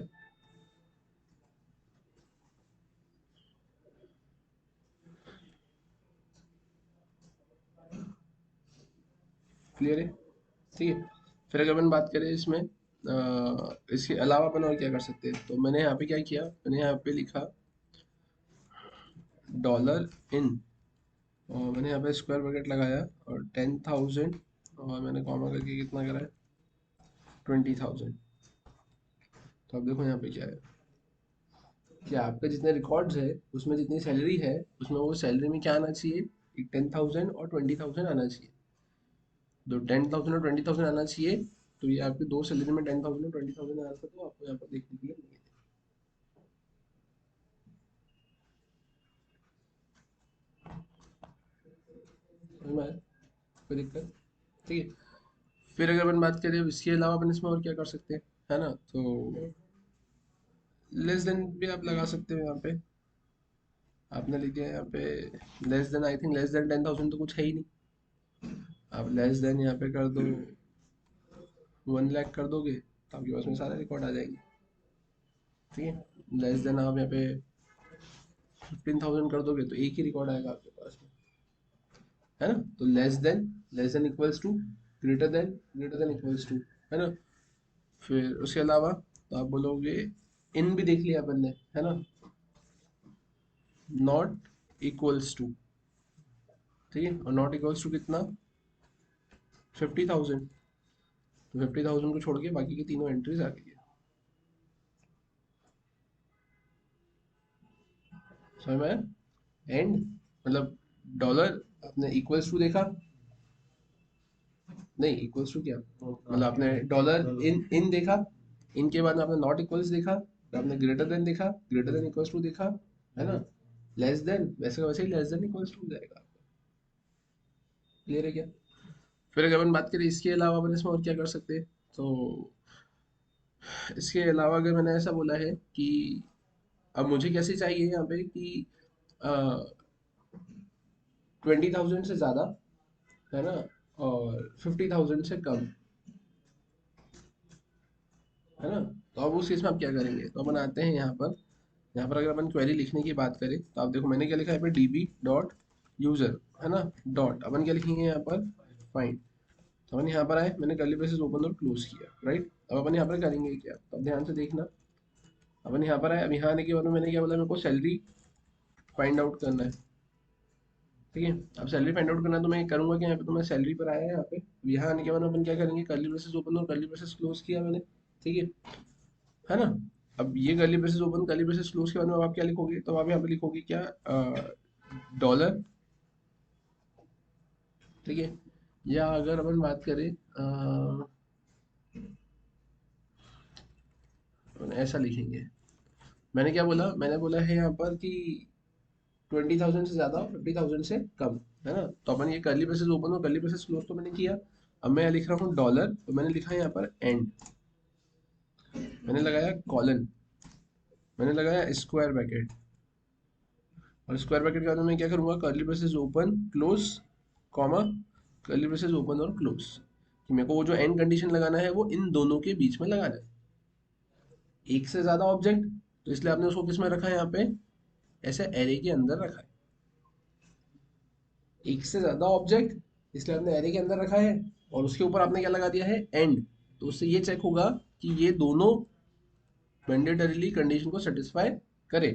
Speaker 1: क्लियर है, ठीक है। फिर अगर अपन बात करें इसमें इसके अलावा अपन और क्या कर सकते हैं, तो मैंने यहाँ पे क्या किया, मैंने यहाँ पे लिखा डॉलर इन, और मैंने यहाँ पे स्क्वायर ब्रैकेट लगाया और 10,000, और मैंने कॉमा करके कितना करा है 20,000। तो अब देखो यहाँ पे क्या है कि आपके जितने रिकॉर्ड्स है उसमें जितनी सैलरी है उसमें वो सैलरी में क्या आना चाहिए, एक 10,000 और 20,000 आना चाहिए, तो 10,000 और 20,000 आना चाहिए, तो ये आपके दो सैलरी में 10,000 और 20,000 आया था, तो आपको यहाँ पर देखने के लिए मिलेगा। समझ में आया? कोई दिक्कत? ठीक है। फिर अगर अपन बात करें इसके अलावा अपन इसमें और क्या कर सकते हैं, है ना, तो लेस देन भी आप लगा सकते हो यहाँ पे, आपने लिख दिया यहाँ पे less than, I think less than 10,000 तो कुछ है ही नहीं, आप लेस देन यहाँ पे कर दो 1 लाख कर दोगे तो आपके पास में सारे रिकॉर्ड आ जाएंगे, ठीक है। लेस देन आप यहाँ पे 15,000 कर दोगे तो एक ही रिकॉर्ड आएगा आपके पास में, है ना, तो less than equals to, greater than equals to, है ना। फिर उसके अलावा तो आप बोलोगे इन भी देख लिया अपन ने, है ना, नॉट इक्वल्स टू, ठीक है, और नॉट इक्वल्स टू कितना 50,000, तो 50,000 को छोड़ के बाकी की तीनों एंट्रीज आ गई है। समझ में आया? एंड मतलब डॉलर आपने इक्वल्स टू देखा, नहीं इक्वल्स टू क्या, मतलब आपने डॉलर इन इन देखा, इन के बाद में आपने नॉट इक्वल्स देखा, फिर आपने ग्रेटर देन देखा, ग्रेटर देन इक्वल्स टू देखा, है ना, लेस देन वैसे का वैसे ही लेस देन इक्वल्स टू जाएगा आपका। क्लियर है क्या? फिर अगर अपन बात करें इसके अलावा अपन इसमें और क्या कर सकते हैं, तो इसके अलावा अगर मैंने ऐसा बोला है कि अब मुझे कैसे चाहिए यहाँ पे कि 20,000 से ज़्यादा, है ना, और 50,000 से कम, है ना, तो अब उस केस में आप क्या करेंगे, तो अपन आते हैं यहाँ पर, यहाँ पर अगर अपन क्वेरी लिखने की बात करें तो आप देखो मैंने क्या लिखा है यहाँ पे db डॉट यूजर, है ना, डॉट अपन क्या लिखेंगे यहाँ पर फाइंड, तो अपन यहाँ पर आए, मैंने कर्ली ब्रेसेस ओपन और क्लोज किया, राइट, अब अपन यहाँ पर करेंगे क्या, तो अब ध्यान से देखना, अपन यहाँ पर आए, अब यहाँ आने के बाद में मैंने क्या बोला, मेरे को सैलरी फाइंड आउट करना है, ठीक है। अब सैलरी फाइंड आउट करना है तो मैं करूंगा कि यहाँ पे, तो मैं सैलरी पर आया है यहाँ पे, अब यहाँ आने के बाद अपन क्या करेंगे, कर्ली ब्रेसेस ओपन और कर्ली ब्रेसेस क्लोज किया मैंने, ठीक है ना। अब ये curly braces open curly braces close के बाद में अब आप क्या लिखोगे, तो आप यहाँ पे लिखोगे क्या, डॉलर, ठीक है, या अगर अपन बात करें अपन ऐसा लिखेंगे, मैंने क्या बोला, मैंने बोला है यहाँ पर कि 20,000 से ज्यादा 50,000 से कम, है ना, तो अपन ये कर्ली ब्रेसेस ओपन और कर्ली ब्रेसेस क्लोज तो मैंने किया, अब मैं लिख रहा हूँ डॉलर, तो मैंने लिखा है यहाँ पर एंड, मैंने लगाया कॉलन, मैंने लगाया स्क्वायर ब्रैकेट, और स्क्वायर ब्रैकेट के बाद मैं क्या करूंगा, curly braces open close comma curly braces open और क्लोज, कि मेरे को वो जो एंड कंडीशन लगाना है वो इन दोनों के बीच में लगाना है, एक से ज्यादा ऑब्जेक्ट, तो इसलिए आपने उसको किस में रखा है यहाँ पे, ऐसे एरे के अंदर रखा है, एक से ज्यादा ऑब्जेक्ट इसलिए आपने एरे के अंदर रखा है, और उसके ऊपर आपने क्या लगा दिया है एंड, तो उससे ये चेक होगा कि ये दोनों मैंडेटरीली कंडीशन को सेटिस्फाई करे,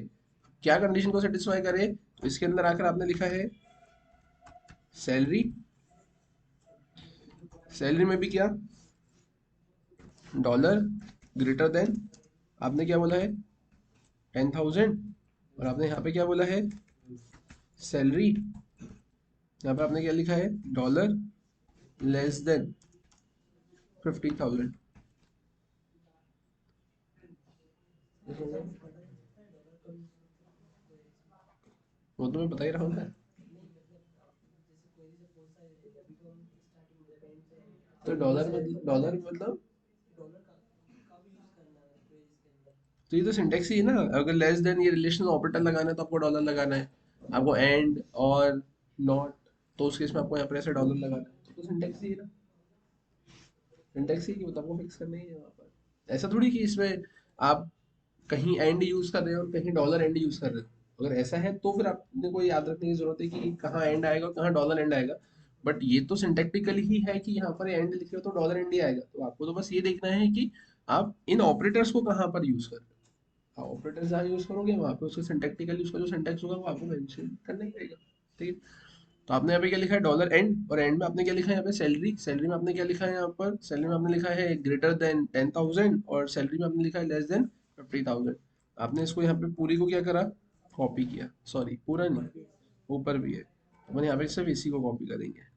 Speaker 1: क्या कंडीशन को सेटिस्फाई करे, तो इसके अंदर आकर आपने लिखा है सैलरी, सैलरी में भी क्या डॉलर ग्रेटर देन, आपने क्या बोला है 10,000, और आपने यहाँ पे क्या बोला है सैलरी, यहाँ पे आपने क्या लिखा है डॉलर लेस देन 50,000, वो तो मैं बता ही रहा हूँ ना। तो डॉलर मतलब तो ये तो सिंटेक्स ही है ना। अगर लेस देन ये रिलेशनल ऑपरेटर लगाना है तो आपको डॉलर लगाना है, आपको एंड और नॉट तो उस केस में आपको यहाँ पर ऐसे डॉलर लगाना है, तो सिंटेक्स ही है ना। सिंटेक्स ही कि मतलब आपको फिक्स करना ही है वहाँ पर। ऐसा थोड़ी कि इसमें आप कहीं एंड यूज कर रहे हो और कहीं डॉलर एंड यूज कर रहे हो। अगर ऐसा है तो फिर आपने को याद रखने की जरूरत है कि कहाँ एंड आएगा और कहाँ डॉलर एंड आएगा। बट ये तो सिंटेक्टिकली ही है कि यहाँ पर एंड लिखे हो तो डॉलर एंड ही आएगा, तो आपको तो बस ये देखना है कि आप इन ऑपरेटर्स को कहाँ पर यूज कर रहे हो। हाँ, ऑपरेटर्स जहाँ यूज करोगे वहाँ पे उसका सिंटेक्टिकली उसका जो सिंटेक्स होगा वो आपको मेंशन करना ही रहेगा। ठीक है। तो आपने यहाँ पे क्या लिखा है, डॉलर एंड, और एंड में आपने क्या लिखा है यहाँ पे सैलरी। सैलरी में आपने क्या लिखा है, यहाँ पर सैलरी में आपने लिखा है ग्रेटर देन 10,000, और सैलरी में आपने लिखा है लेस देन 50,000। आपने इसको यहाँ पे पूरी को क्या करा, कॉपी किया। सॉरी पूरा नहीं, ऊपर भी है, तो मैंने यहाँ पे सिर्फ इसी को कॉपी करेंगे।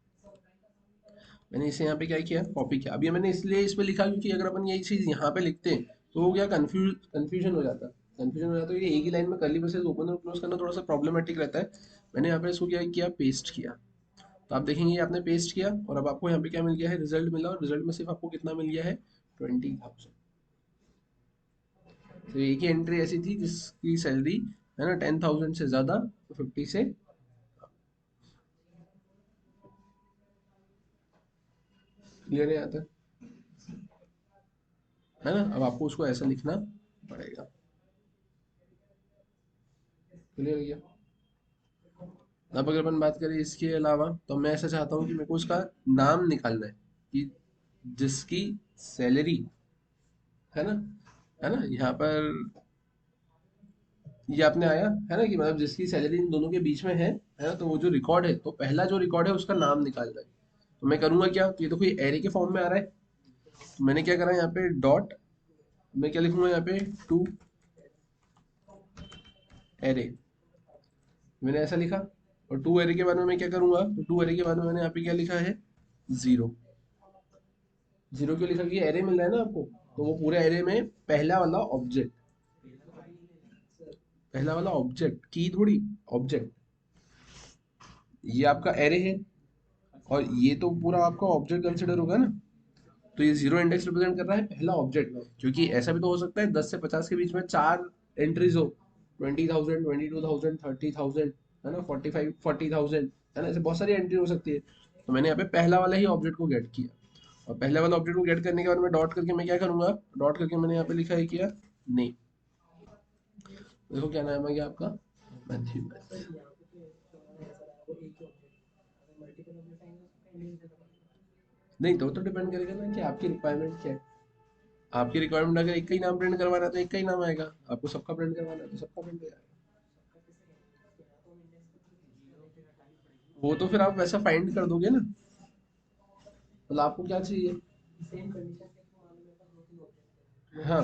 Speaker 1: मैंने इसे यहाँ पे क्या किया, कॉपी किया। अभी मैंने इसलिए इस पे लिखा क्योंकि अगर अपन यही चीज यहाँ पे लिखते हैं तो वो क्या कंफ्यूजन हो जाता है। कंफ्यूजन हो जाता है, ये एक ही लाइन में कर्ली ब्रेसेस ओपन और क्लोज करना थोड़ा सा प्रॉब्लमेटिक रहता है। मैंने यहाँ पे इसको क्या किया, पेस्ट किया। तो आप देखेंगे ये आपने पेस्ट किया और अब आपको यहाँ पे क्या मिल गया है, रिजल्ट मिला, और रिजल्ट में सिर्फ आपको कितना मिल गया है, 20,000। तो एक ही एंट्री ऐसी थी जिसकी सैलरी है ना 10,000 से ज्यादा, तो 50 से क्लियर है यहाँ तक, है ना। अब आपको उसको ऐसा लिखना पड़ेगा। क्लियर हो गया। अब अगर अपन बात करें इसके अलावा, तो मैं ऐसा चाहता हूँ कि मेरे को उसका नाम निकालना है कि जिसकी सैलरी, है ना यहाँ पर ये आपने आया है ना कि मतलब जिसकी सैलरी इन दोनों के बीच में है ना, तो वो जो रिकॉर्ड है, तो पहला जो रिकॉर्ड है उसका नाम निकालना है। तो मैं करूंगा क्या, तो ये देखो ये एरे के फॉर्म में आ रहा है, तो मैंने क्या करा यहाँ पे डॉट, मैं क्या लिखूंगा यहाँ पे, टू एरे, मैंने ऐसा लिखा। और टू एरे के बाद में मैं क्या करूंगा, तो टू एरे के बाद में मैंने यहाँ पे क्या लिखा है, जीरो। जीरो क्यों लिखा, क्योंकि एरे मिल रहा है ना आपको, तो वो पूरे एरे में पहला वाला ऑब्जेक्ट, पहला वाला ऑब्जेक्ट की थोड़ी, ऑब्जेक्ट, ये आपका एरे है और ये तो पूरा आपका ऑब्जेक्ट कंसिडर होगा ना। तो ये जीरो इंडेक्स रिप्रेजेंट कर रहा है पहला ऑब्जेक्ट, क्योंकि ऐसा भी तो हो सकता है 10 से 50 के बीच में चार एंट्रीज हो, 20,000, 22,000, 30,000, है ना, 45, 40,000, है ना, ऐसे बहुत सारी एंट्री हो सकती है। तो मैंने यहाँ पे पहला वाला ही ऑब्जेक्ट को गेट किया, और पहले वाला ऑब्जेक्ट को गेट करने के बाद में डॉट करके मैं क्या करूंगा, डॉट करके मैंने यहाँ पे लिखा है किया नेम। देखो क्या नाम है क्या आपका, मैथ्यू। नहीं तो डिपेंड करेगा ना कि आपकी रिक्वायरमेंट क्या है। आपकी रिक्वायरमेंट अगर एक का ही नाम प्रिंट करवाना है तो एक का ही नाम आएगा, आपको सबका प्रिंट करवाना है तो सबका प्रिंट आएगा। वो तो फिर आप वैसा फाइंड कर दोगे ना, मतलब आपको क्या चाहिए। हाँ,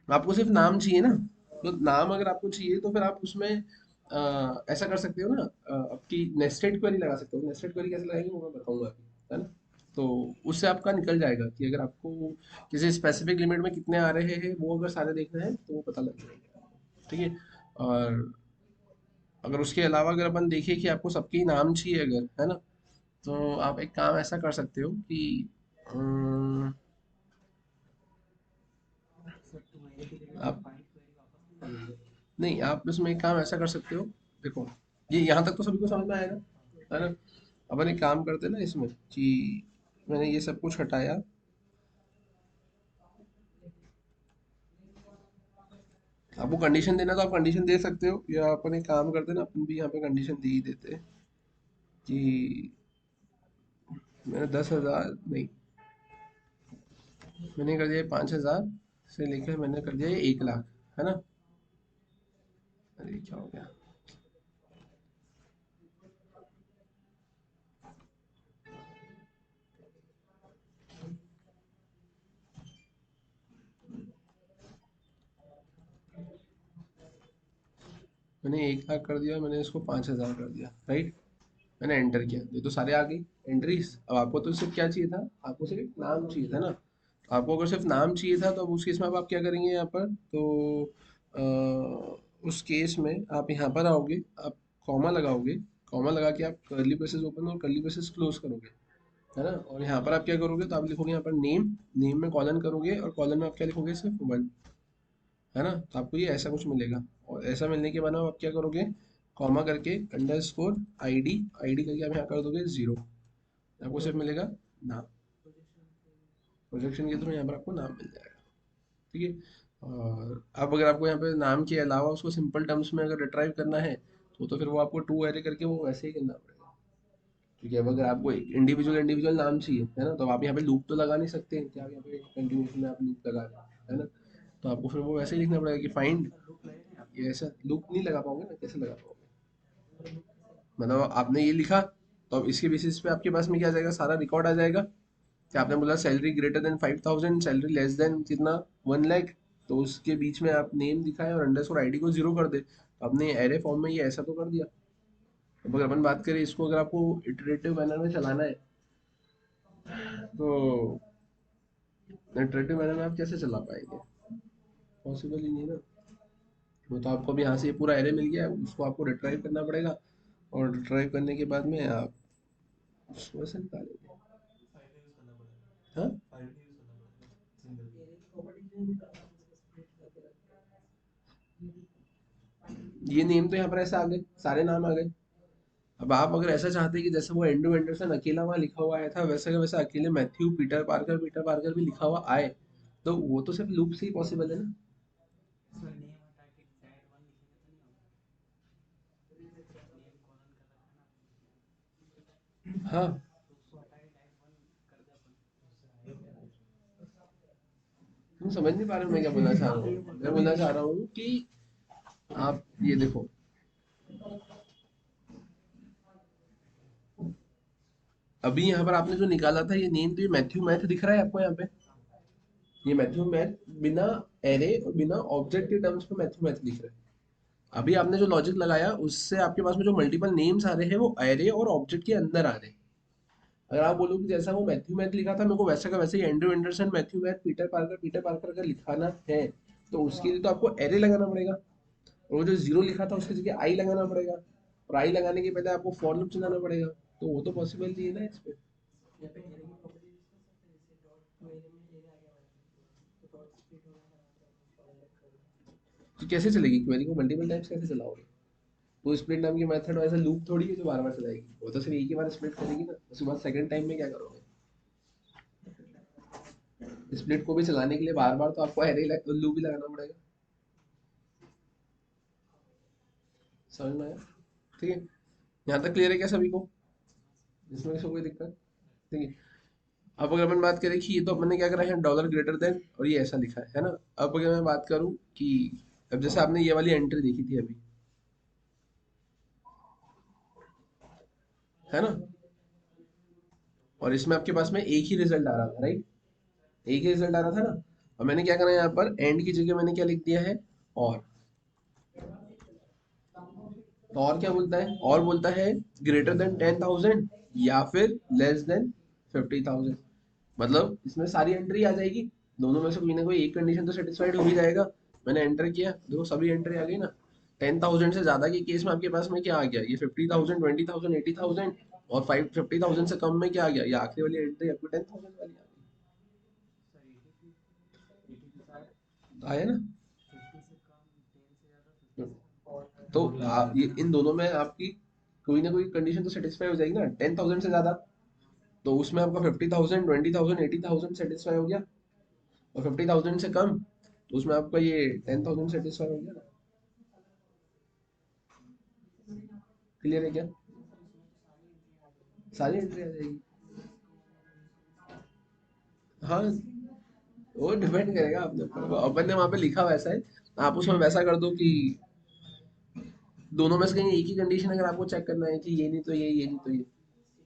Speaker 1: आपको सिर्फ नाम चाहिए ना, तो नाम अगर आपको चाहिए तो फिर आप उसमें ऐसा कर सकते हो ना, आपकी नेस्टेड क्वेरी लगा सकते हो। नेस्टेड क्वेरी कैसे लगाएंगे वो मैं बताऊंगा अभी, है ना। तो उससे आपका निकल जाएगा कि अगर आपको किसी स्पेसिफिक लिमिट में कितने आ रहे हैं वो अगर सारे देखना है तो वो पता लग जाएगा। ठीक है। और अगर उसके अलावा अगर अपन देखें कि आपको सबके ही नाम चाहिए अगर, है ना, तो आप एक काम ऐसा कर सकते हो कि अम, आप नहीं, आप इसमें एक काम ऐसा कर सकते हो। देखो, ये यहाँ तक तो सभी को समझ में आएगा, है ना। अपन एक काम करते हैं ना इसमें कि मैंने ये सब कुछ हटाया। आपको कंडीशन देना तो आप कंडीशन दे सकते हो, या अपन एक काम करते हैं ना, अपन भी यहाँ पे कंडीशन दे ही देते हैं कि मैंने 10,000 नहीं, मैंने कर दिया 5,000 से लेकर मैंने कर दिया ये 1 लाख, है ना। अरे क्या हो गया, मैंने 1 लाख कर दिया, मैंने इसको 5,000 कर दिया, राइट। मैंने एंटर किया, ये तो सारे आ गई एंट्रीज। अब आपको तो सिर्फ क्या चाहिए था, आपको सिर्फ नाम चाहिए था ना। तो आपको अगर सिर्फ नाम चाहिए था तो अब उस केस में अब आप क्या करेंगे यहाँ पर, तो उस केस में आप यहाँ पर आओगे, आप कॉमा लगाओगे, कॉमा लगा के आप कर्ली ब्रेसेस ओपन और कर्ली ब्रेसेस क्लोज करोगे, है ना। और यहाँ पर आप क्या करोगे, तो आप लिखोगे यहाँ पर नेम, नेम में कॉलन करोगे और कॉलन में आप क्या लिखोगे, सिर्फ वन, है ना। तो आपको ये ऐसा कुछ मिलेगा। और ऐसा मिलने के बाद आप क्या करोगे, कॉमा करके अंडरस्कोर आईडी, आईडी करके आप यहाँ कर दोगे जीरो, आपको सिर्फ मिलेगा नाम। प्रोजेक्शन के थ्रू यहाँ पर आपको नाम मिल जाएगा, ठीक है। और अब अगर आपको यहाँ पे नाम के अलावा उसको सिंपल टर्म्स में अगर रिट्राइव करना है, तो फिर वो आपको टू एरे करके वो वैसे ही करना पड़ेगा। ठीक है, अब अगर आपको इंडिविजुअल इंडिविजुअल नाम चाहिए, है ना, तो आप यहाँ पे लूप तो लगा नहीं सकते कि आप यहाँ पे कंटिन्यूशन में आप लूप लगा रहे हैं, है ना। तो आपको फिर वो वैसे ही लिखना पड़ेगा कि फाइंड, ये ऐसा लूप नहीं लगा पाओगे ना, कैसे लगा पाओगे। मतलब आपने ये लिखा, तो अब इसके बेसिस पे आपके पास में क्या आ जाएगा, सारा रिकॉर्ड आ जाएगा कि आपने बोला salary greater than 5,000, salary less than कितना, 1 लाख, तो उसके बीच में आप नेम दिखाए और अंडरस्कोर आईडी को जीरो कर दे, तो आपने एरे फॉर्म में ये ऐसा तो कर दिया। अब अगर अपन बात करें इसको, अगर आपको इटरेटिव मैनर में चलाना है, तो इटरेटिव मैनर में आप कैसे चला पाएंगे, पॉसिबल ही नहीं ना। वो तो आपको भी यहाँ से ये पूरा एरे मिल गया है, उसको आपको रिट्राइव करना पड़ेगा, और रिट्राइव करने के बाद में आप उसको ऐसे निकालेंगे। हाँ, ये नेम तो यहाँ पर ऐसे आ गए, सारे नाम आ गए। अब आप अगर ऐसा चाहते हैं कि जैसे वो एंड्रू एंडरसन अकेला वहाँ लिखा हुआ आया था, वैसे का वैसा अकेले मैथ्यू पीटर पार्कर भी लिखा हुआ आए, तो वो तो सिर्फ लूप से ही पॉसिबल है ना। हाँ, तुम समझ नहीं पा रहे हो मैं क्या बोलना चाह रहा हूँ। मैं बोलना चाह रहा हूँ कि आप ये देखो, अभी यहाँ पर आपने जो निकाला था ये नेम, तो ये मैथ्यू मैथ दिख रहा है आपको यहाँ पे, ये मैथ्यू मैथ बिना एरे और बिना ऑब्जेक्ट के टर्म्स में मैथ्यू मैथ दिख रहा है। अभी आपने जो लॉजिक लगाया उससे आपके पास में जो मल्टीपल नेम्स आ रहे हैं वो एरे और ऑब्जेक्ट के अंदर आ रहे हैं। अगर आप बोलो कि जैसा वो मैथ्यू मैथ लिखा था, मेरे को वैसा का वैसे ही Andrew Anderson Matthew Matt Peter Parker अगर लिखाना है, तो उसके लिए तो आपको एरे लगाना पड़ेगा, और वो जो जीरो लिखा था उसकी जगह आई लगाना पड़ेगा, और आई लगाने के पहले आपको फॉर लूप चलाना पड़ेगा। तो वो तो पॉसिबल नहीं है ना इस पे। तो कैसे चलेगी क्वेरी को मल्टीपल टाइम्स कैसे चलाओगे। वो स्प्लिट नाम की मेथड ऐसा लूप थोड़ी है जो बार बार चलाएगी, वो तो सिर्फ एक ही बार स्प्लिट करेगी ना, उसके बाद सेकंड टाइम में क्या करोगे। स्प्लिट को भी चलाने के लिए बार बार तो आपको एरे लूप भी लगाना पड़ेगा। समझ में आया, ठीक है। यहाँ तक क्लियर है क्या सभी को, इसमें किसी को कोई दिक्कत, ठीक है। अब अगर अपन बात करें कि ये तो अपन ने क्या करा है, डॉलर ग्रेटर देन और ये ऐसा लिखा है ना। अब अगर मैं बात करूं कि अब जैसे आपने ये वाली एंट्री देखी थी अभी, है ना, और इसमें आपके पास में एक ही रिजल्ट आ रहा था, राइट, एक ही रिजल्ट आ रहा था ना। और मैंने क्या करा यहाँ पर, एंड की जगह मैंने क्या लिख दिया है, और। तो और क्या बोलता है, और बोलता है ग्रेटर देन 10,000 या फिर लेस देन 50,000। मतलब इसमें सारी एंट्री आ जाएगी, दोनों में से कोई ना कोई एक कंडीशन तो सेटिस्फाइड हो ही जाएगा। मैंने एंटर किया, देखो सभी एंट्री आ गई ना। 10,000 से ज्यादा के केस में आपके पास में क्या आ गया, ये 50,000, 20,000, 80,000, और 50,000 से कम में क्या आ गया, ये आखिरी वाली एंट्री आपको 10,000 वाली आ गई, आया ना। तो आप ये इन दोनों में आपकी कोई ना कोई कंडीशन तो सेटिस्फाई हो जाएगी ना। 10,000 से ज्यादा, तो उसमें आपका 50,000, 20,000, 80,000 सेटिस्फाई हो गया, और 50,000 से कम, तो उसमें आपका ये 10,000 सेटिस्फाई हो गया ना। क्लियर है क्या, सारी एंट्री आ जाएगी। हाँ, वो डिपेंड करेगा अपने ऊपर, अपन ने वहां पे लिखा वैसा है, आप उसमें वैसा कर दो कि दोनों में से कहीं एक ही कंडीशन अगर आपको चेक करना है कि ये नहीं तो ये,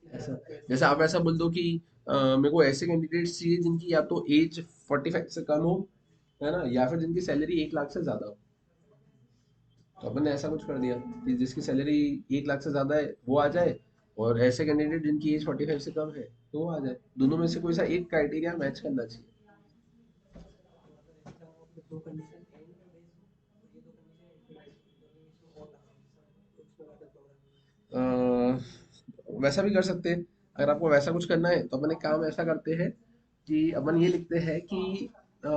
Speaker 1: ऐसा। जैसे आप ऐसा बोल दो कि मेरे को ऐसे कैंडिडेट्स चाहिए जिनकी या तो एज 45 से कम हो, है ना, या फिर जिनकी सैलरी 1 लाख से ज्यादा हो। तो अपन ने ऐसा कुछ कर दिया कि जिसकी सैलरी 1 लाख से ज्यादा है वो आ जाए, और ऐसे कैंडिडेट जिनकी एज 45 से कम है तो वो आ जाए। दोनों में से कोई सा एक क्राइटेरिया मैच करना चाहिए। वैसा भी कर सकते हैं। अगर आपको वैसा कुछ करना है तो अपन एक काम ऐसा करते हैं कि अपन ये लिखते हैं कि अ,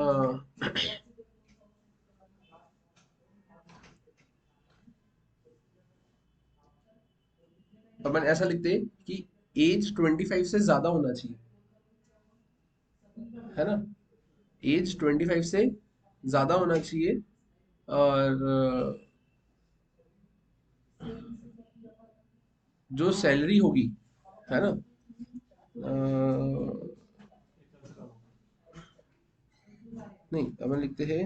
Speaker 1: अपन ऐसा लिखते हैं कि एज 25 से ज्यादा होना चाहिए, है ना। एज 25 से ज्यादा होना चाहिए। और जो सैलरी होगी, है ना, नहीं अपन लिखते हैं,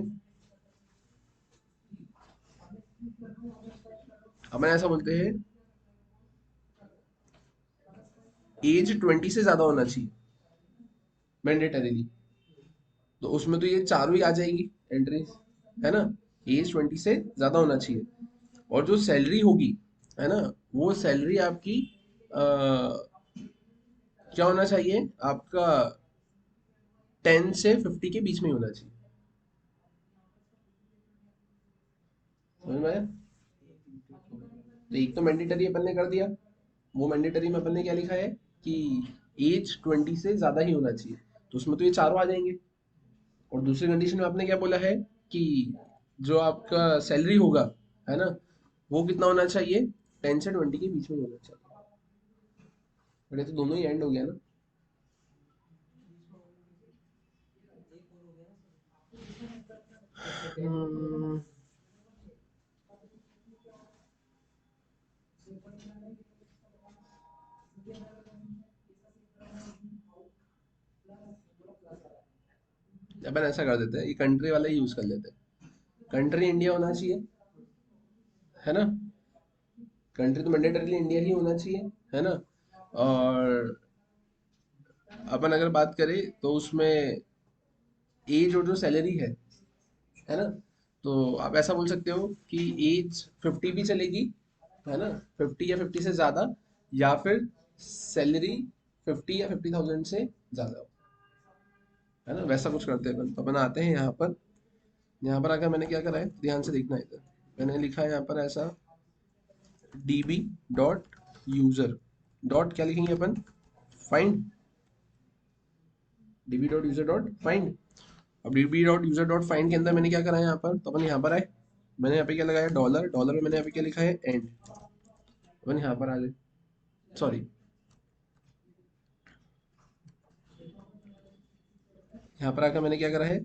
Speaker 1: अपन ऐसा बोलते हैं एज 20 से ज्यादा होना चाहिए मैंडेटरीली। तो उसमें तो ये चारों ही आ जाएगी एंट्रीज, है ना। एज 20 से ज्यादा होना चाहिए, और जो सैलरी होगी, है ना, वो सैलरी आपकी क्या होना चाहिए आपका, 10 से 50 के बीच में ही होना चाहिए। समझ में आया? तो एक तो मैंडेटरी अपन ने कर दिया, वो मैंडेटरी में अपन ने क्या लिखा है कि एज 20 से ज्यादा ही होना चाहिए, तो उसमें तो ये चारों आ जाएंगे। और दूसरी कंडीशन में आपने क्या बोला है कि जो आपका सैलरी होगा, है ना, वो कितना होना चाहिए, 10 से 20 के बीच में होना चाहिए। बट ये तो दोनों ही एंड हो गया ना। हम्म, अपन ऐसा कर देते हैं, ये कंट्री वाला ही यूज कर लेते हैं। कंट्री इंडिया होना चाहिए, है ना। कंट्री तो मैंडेटरली इंडिया ही होना चाहिए, है ना। और अपन अगर बात करें तो उसमें एज और जो सैलरी है ना, तो आप ऐसा बोल सकते हो कि एज 50 भी चलेगी, है ना, 50 या 50 से ज्यादा, या फिर सैलरी 50 या 50,000 से ज्यादा हो, है ना। वैसा कुछ करते हैं अपन। तो अपन आते हैं यहाँ पर, यहाँ पर आकर मैंने क्या करा है, ध्यान से देखना है इधर। मैंने लिखा है यहाँ पर ऐसा, डीबी डॉट यूजर डॉट क्या लिखेंगे अपन, find, DB dot user dot find. अब DB dot user dot find के अंदर मैंने क्या करा है यहाँ पर, तो अपन यहाँ पर आए, मैंने यहाँ पे क्या लगाया, डॉलर, डॉलर में मैंने यहाँ पे क्या लिखा है, एंड। अपन यहाँ पर आ गए, सॉरी, यहाँ पर आकर मैंने क्या करा है,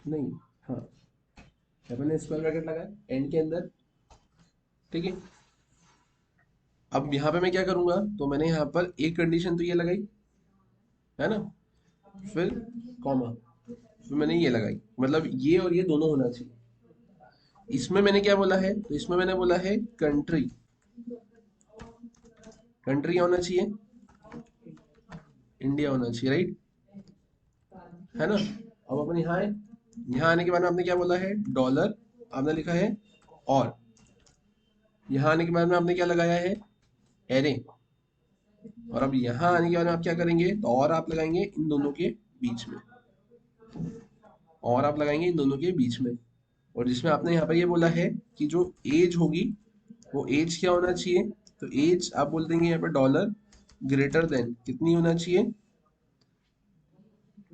Speaker 1: नहीं, हाँ, यहाँ मैंने स्क्वायर ब्रैकेट लगाया एंड के अंदर, ठीक है। अब यहाँ पे मैं क्या करूंगा, तो मैंने यहाँ पर एक कंडीशन तो ये लगाई, है ना, फिर कॉमा, फिर मैंने ये लगाई, मतलब ये और ये दोनों होना चाहिए। इसमें मैंने क्या बोला है, तो इसमें मैंने बोला है कंट्री, कंट्री क्या होना चाहिए, इंडिया होना चाहिए, राइट, है ना। अब अपन यहाँ आए, यहाँ आने के बाद में आपने क्या बोला है, डॉलर, आपने लिखा है, और यहाँ आने के बाद में आपने क्या लगाया है, एरे। और अब यहाँ आने के बाद में आप क्या करेंगे, तो और आप लगाएंगे इन दोनों के बीच में, और आप लगाएंगे इन दोनों के बीच में। और जिसमें आपने यहाँ पर ये बोला है कि जो एज होगी, वो एज क्या होना चाहिए, तो एज आप बोल देंगे यहाँ पर डॉलर, ग्रेटर देन कितनी होना चाहिए,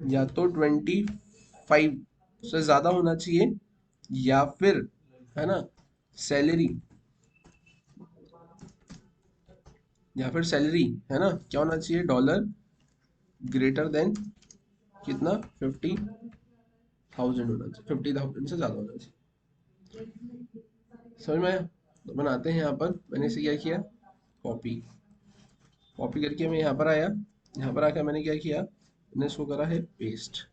Speaker 1: या तो 25 से ज्यादा होना चाहिए, या फिर, है ना, सैलरी, या फिर सैलरी, है ना, क्या होना चाहिए, डॉलर ग्रेटर देन कितना, 50,000 होना चाहिए, 50,000 से ज्यादा होना चाहिए। समझ में आया? तो बनाते हैं यहाँ पर, मैंने इसे क्या किया, कॉपी, कॉपी करके मैं यहाँ पर आया, यहाँ पर आकर मैंने क्या किया, मैंने इसको करा है पेस्ट।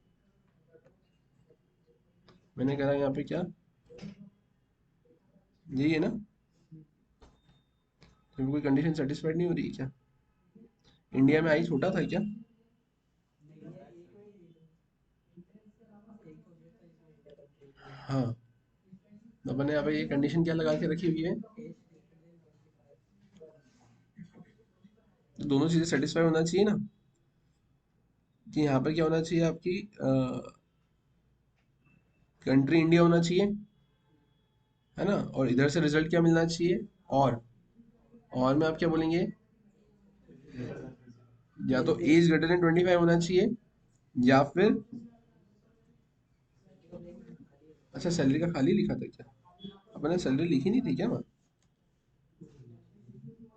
Speaker 1: मैंने करा यहाँ पे क्या, यही है ना, तो कोई कंडीशन सेटिस्फाइड नहीं हो रही है क्या, इंडिया में आई छोटा था क्या। हाँ, तो मैंने यहाँ पे ये कंडीशन क्या लगा के रखी हुई है, तो दोनों चीजें सेटिस्फाई होना चाहिए ना, कि यहाँ पर क्या होना चाहिए आपकी, कंट्री इंडिया होना चाहिए, है ना, और इधर से रिजल्ट क्या मिलना चाहिए, और और में आप क्या बोलेंगे, या तो एज ग्रेटर देन 25 होना चाहिए, या फिर अच्छा सैलरी का खाली लिखा था क्या, अपने सैलरी लिखी नहीं थी क्या वहाँ,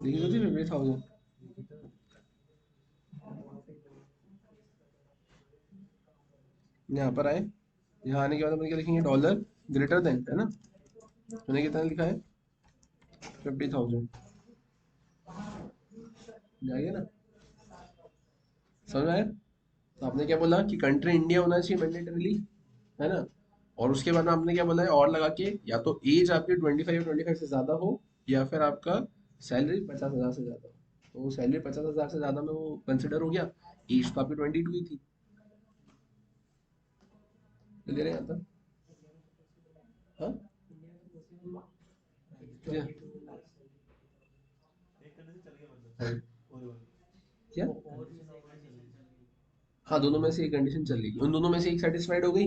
Speaker 1: लिखी तो थी 50,000। यहाँ पर आए, यहाँ आने के बाद अपन क्या लिखेंगे, डॉलर ग्रेटर देन, है ना, मैंने कितना लिखा है 50,000, जाएगा ना, समझ में आया। तो आपने क्या बोला कि कंट्री इंडिया होना चाहिए मैंडेटरीली, है ना, और उसके बाद में आपने क्या बोला है और लगा के, या तो एज आपकी 25 से ज्यादा हो, या फिर आपका सैलरी 50,000 से ज्यादा हो। तो सैलरी 50,000 से ज्यादा में वो कंसिडर हो गया, एज तो आपकी 22 ही थी, क्लियर है यहाँ तक। हाँ क्या, क्या, हाँ दोनों में से एक कंडीशन चलेगी, उन दोनों में से एक सेटिस्फाइड हो गई,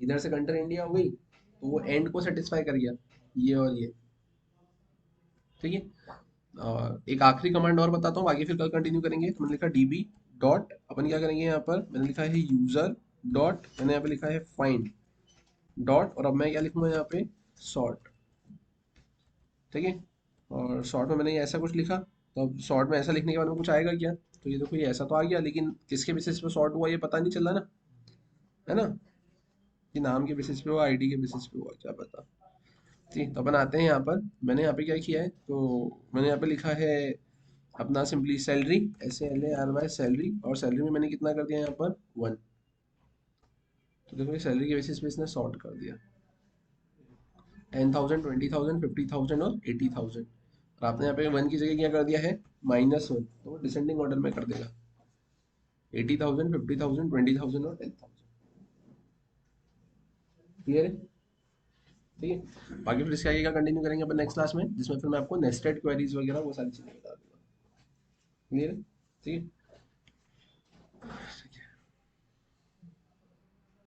Speaker 1: इधर से कंट्री इंडिया हो गई, तो वो एंड को सेटिस्फाई कर गया, ये और ये, ठीक है। एक आखिरी कमांड और बताता हूँ, बाकी फिर कल कंटिन्यू करेंगे। तो मैंने लिखा डीबी डॉट, अपन क्या करेंगे यहाँ पर, मैंने लिखा है यूजर डॉट, मैंने यहाँ पे लिखा है फाइंड डॉट, और अब मैं क्या लिखूंगा यहाँ पे, सॉर्ट, ठीक है। और शॉर्ट में मैंने ये ऐसा कुछ लिखा, तो अब शॉर्ट में ऐसा लिखने के बाद में कुछ आएगा क्या, तो ये देखो ये ऐसा तो आ गया, लेकिन किसके बेसिस पे शॉर्ट हुआ ये पता नहीं चला ना, है ना, कि नाम के बेसिस पे हुआ, आईडी के बेसिस पे हुआ, क्या पता। ठीक, तो अपन आते हैं यहाँ पर, मैंने यहाँ पे क्या किया है, तो मैंने यहाँ पे लिखा है अपना सिंपली सैलरी, SALARY सैलरी, और सैलरी में मैंने कितना कर दिया यहाँ पर 1, तो देखो ये सैलरी के बेसिस पे इसने सॉर्ट कर दिया, 10,000 20,000 50,000 और 80,000, और आपने यहाँ पे 1 की जगह क्या कर दिया है, -1, तो वो डिसेंडिंग ऑर्डर में कर देगा, 80,000 50,000 20,000 और 10,000, क्लियर है, ठीक है। बाकी फिर इसके आगे का कंटिन्यू करेंगे अपन नेक्स्ट क्लास में, जिसमें फिर मैं आपको नेस्टेड क्वेरीज वगैरह वो सारी चीज़ें बता दूंगा, क्लियर है, ठीक है।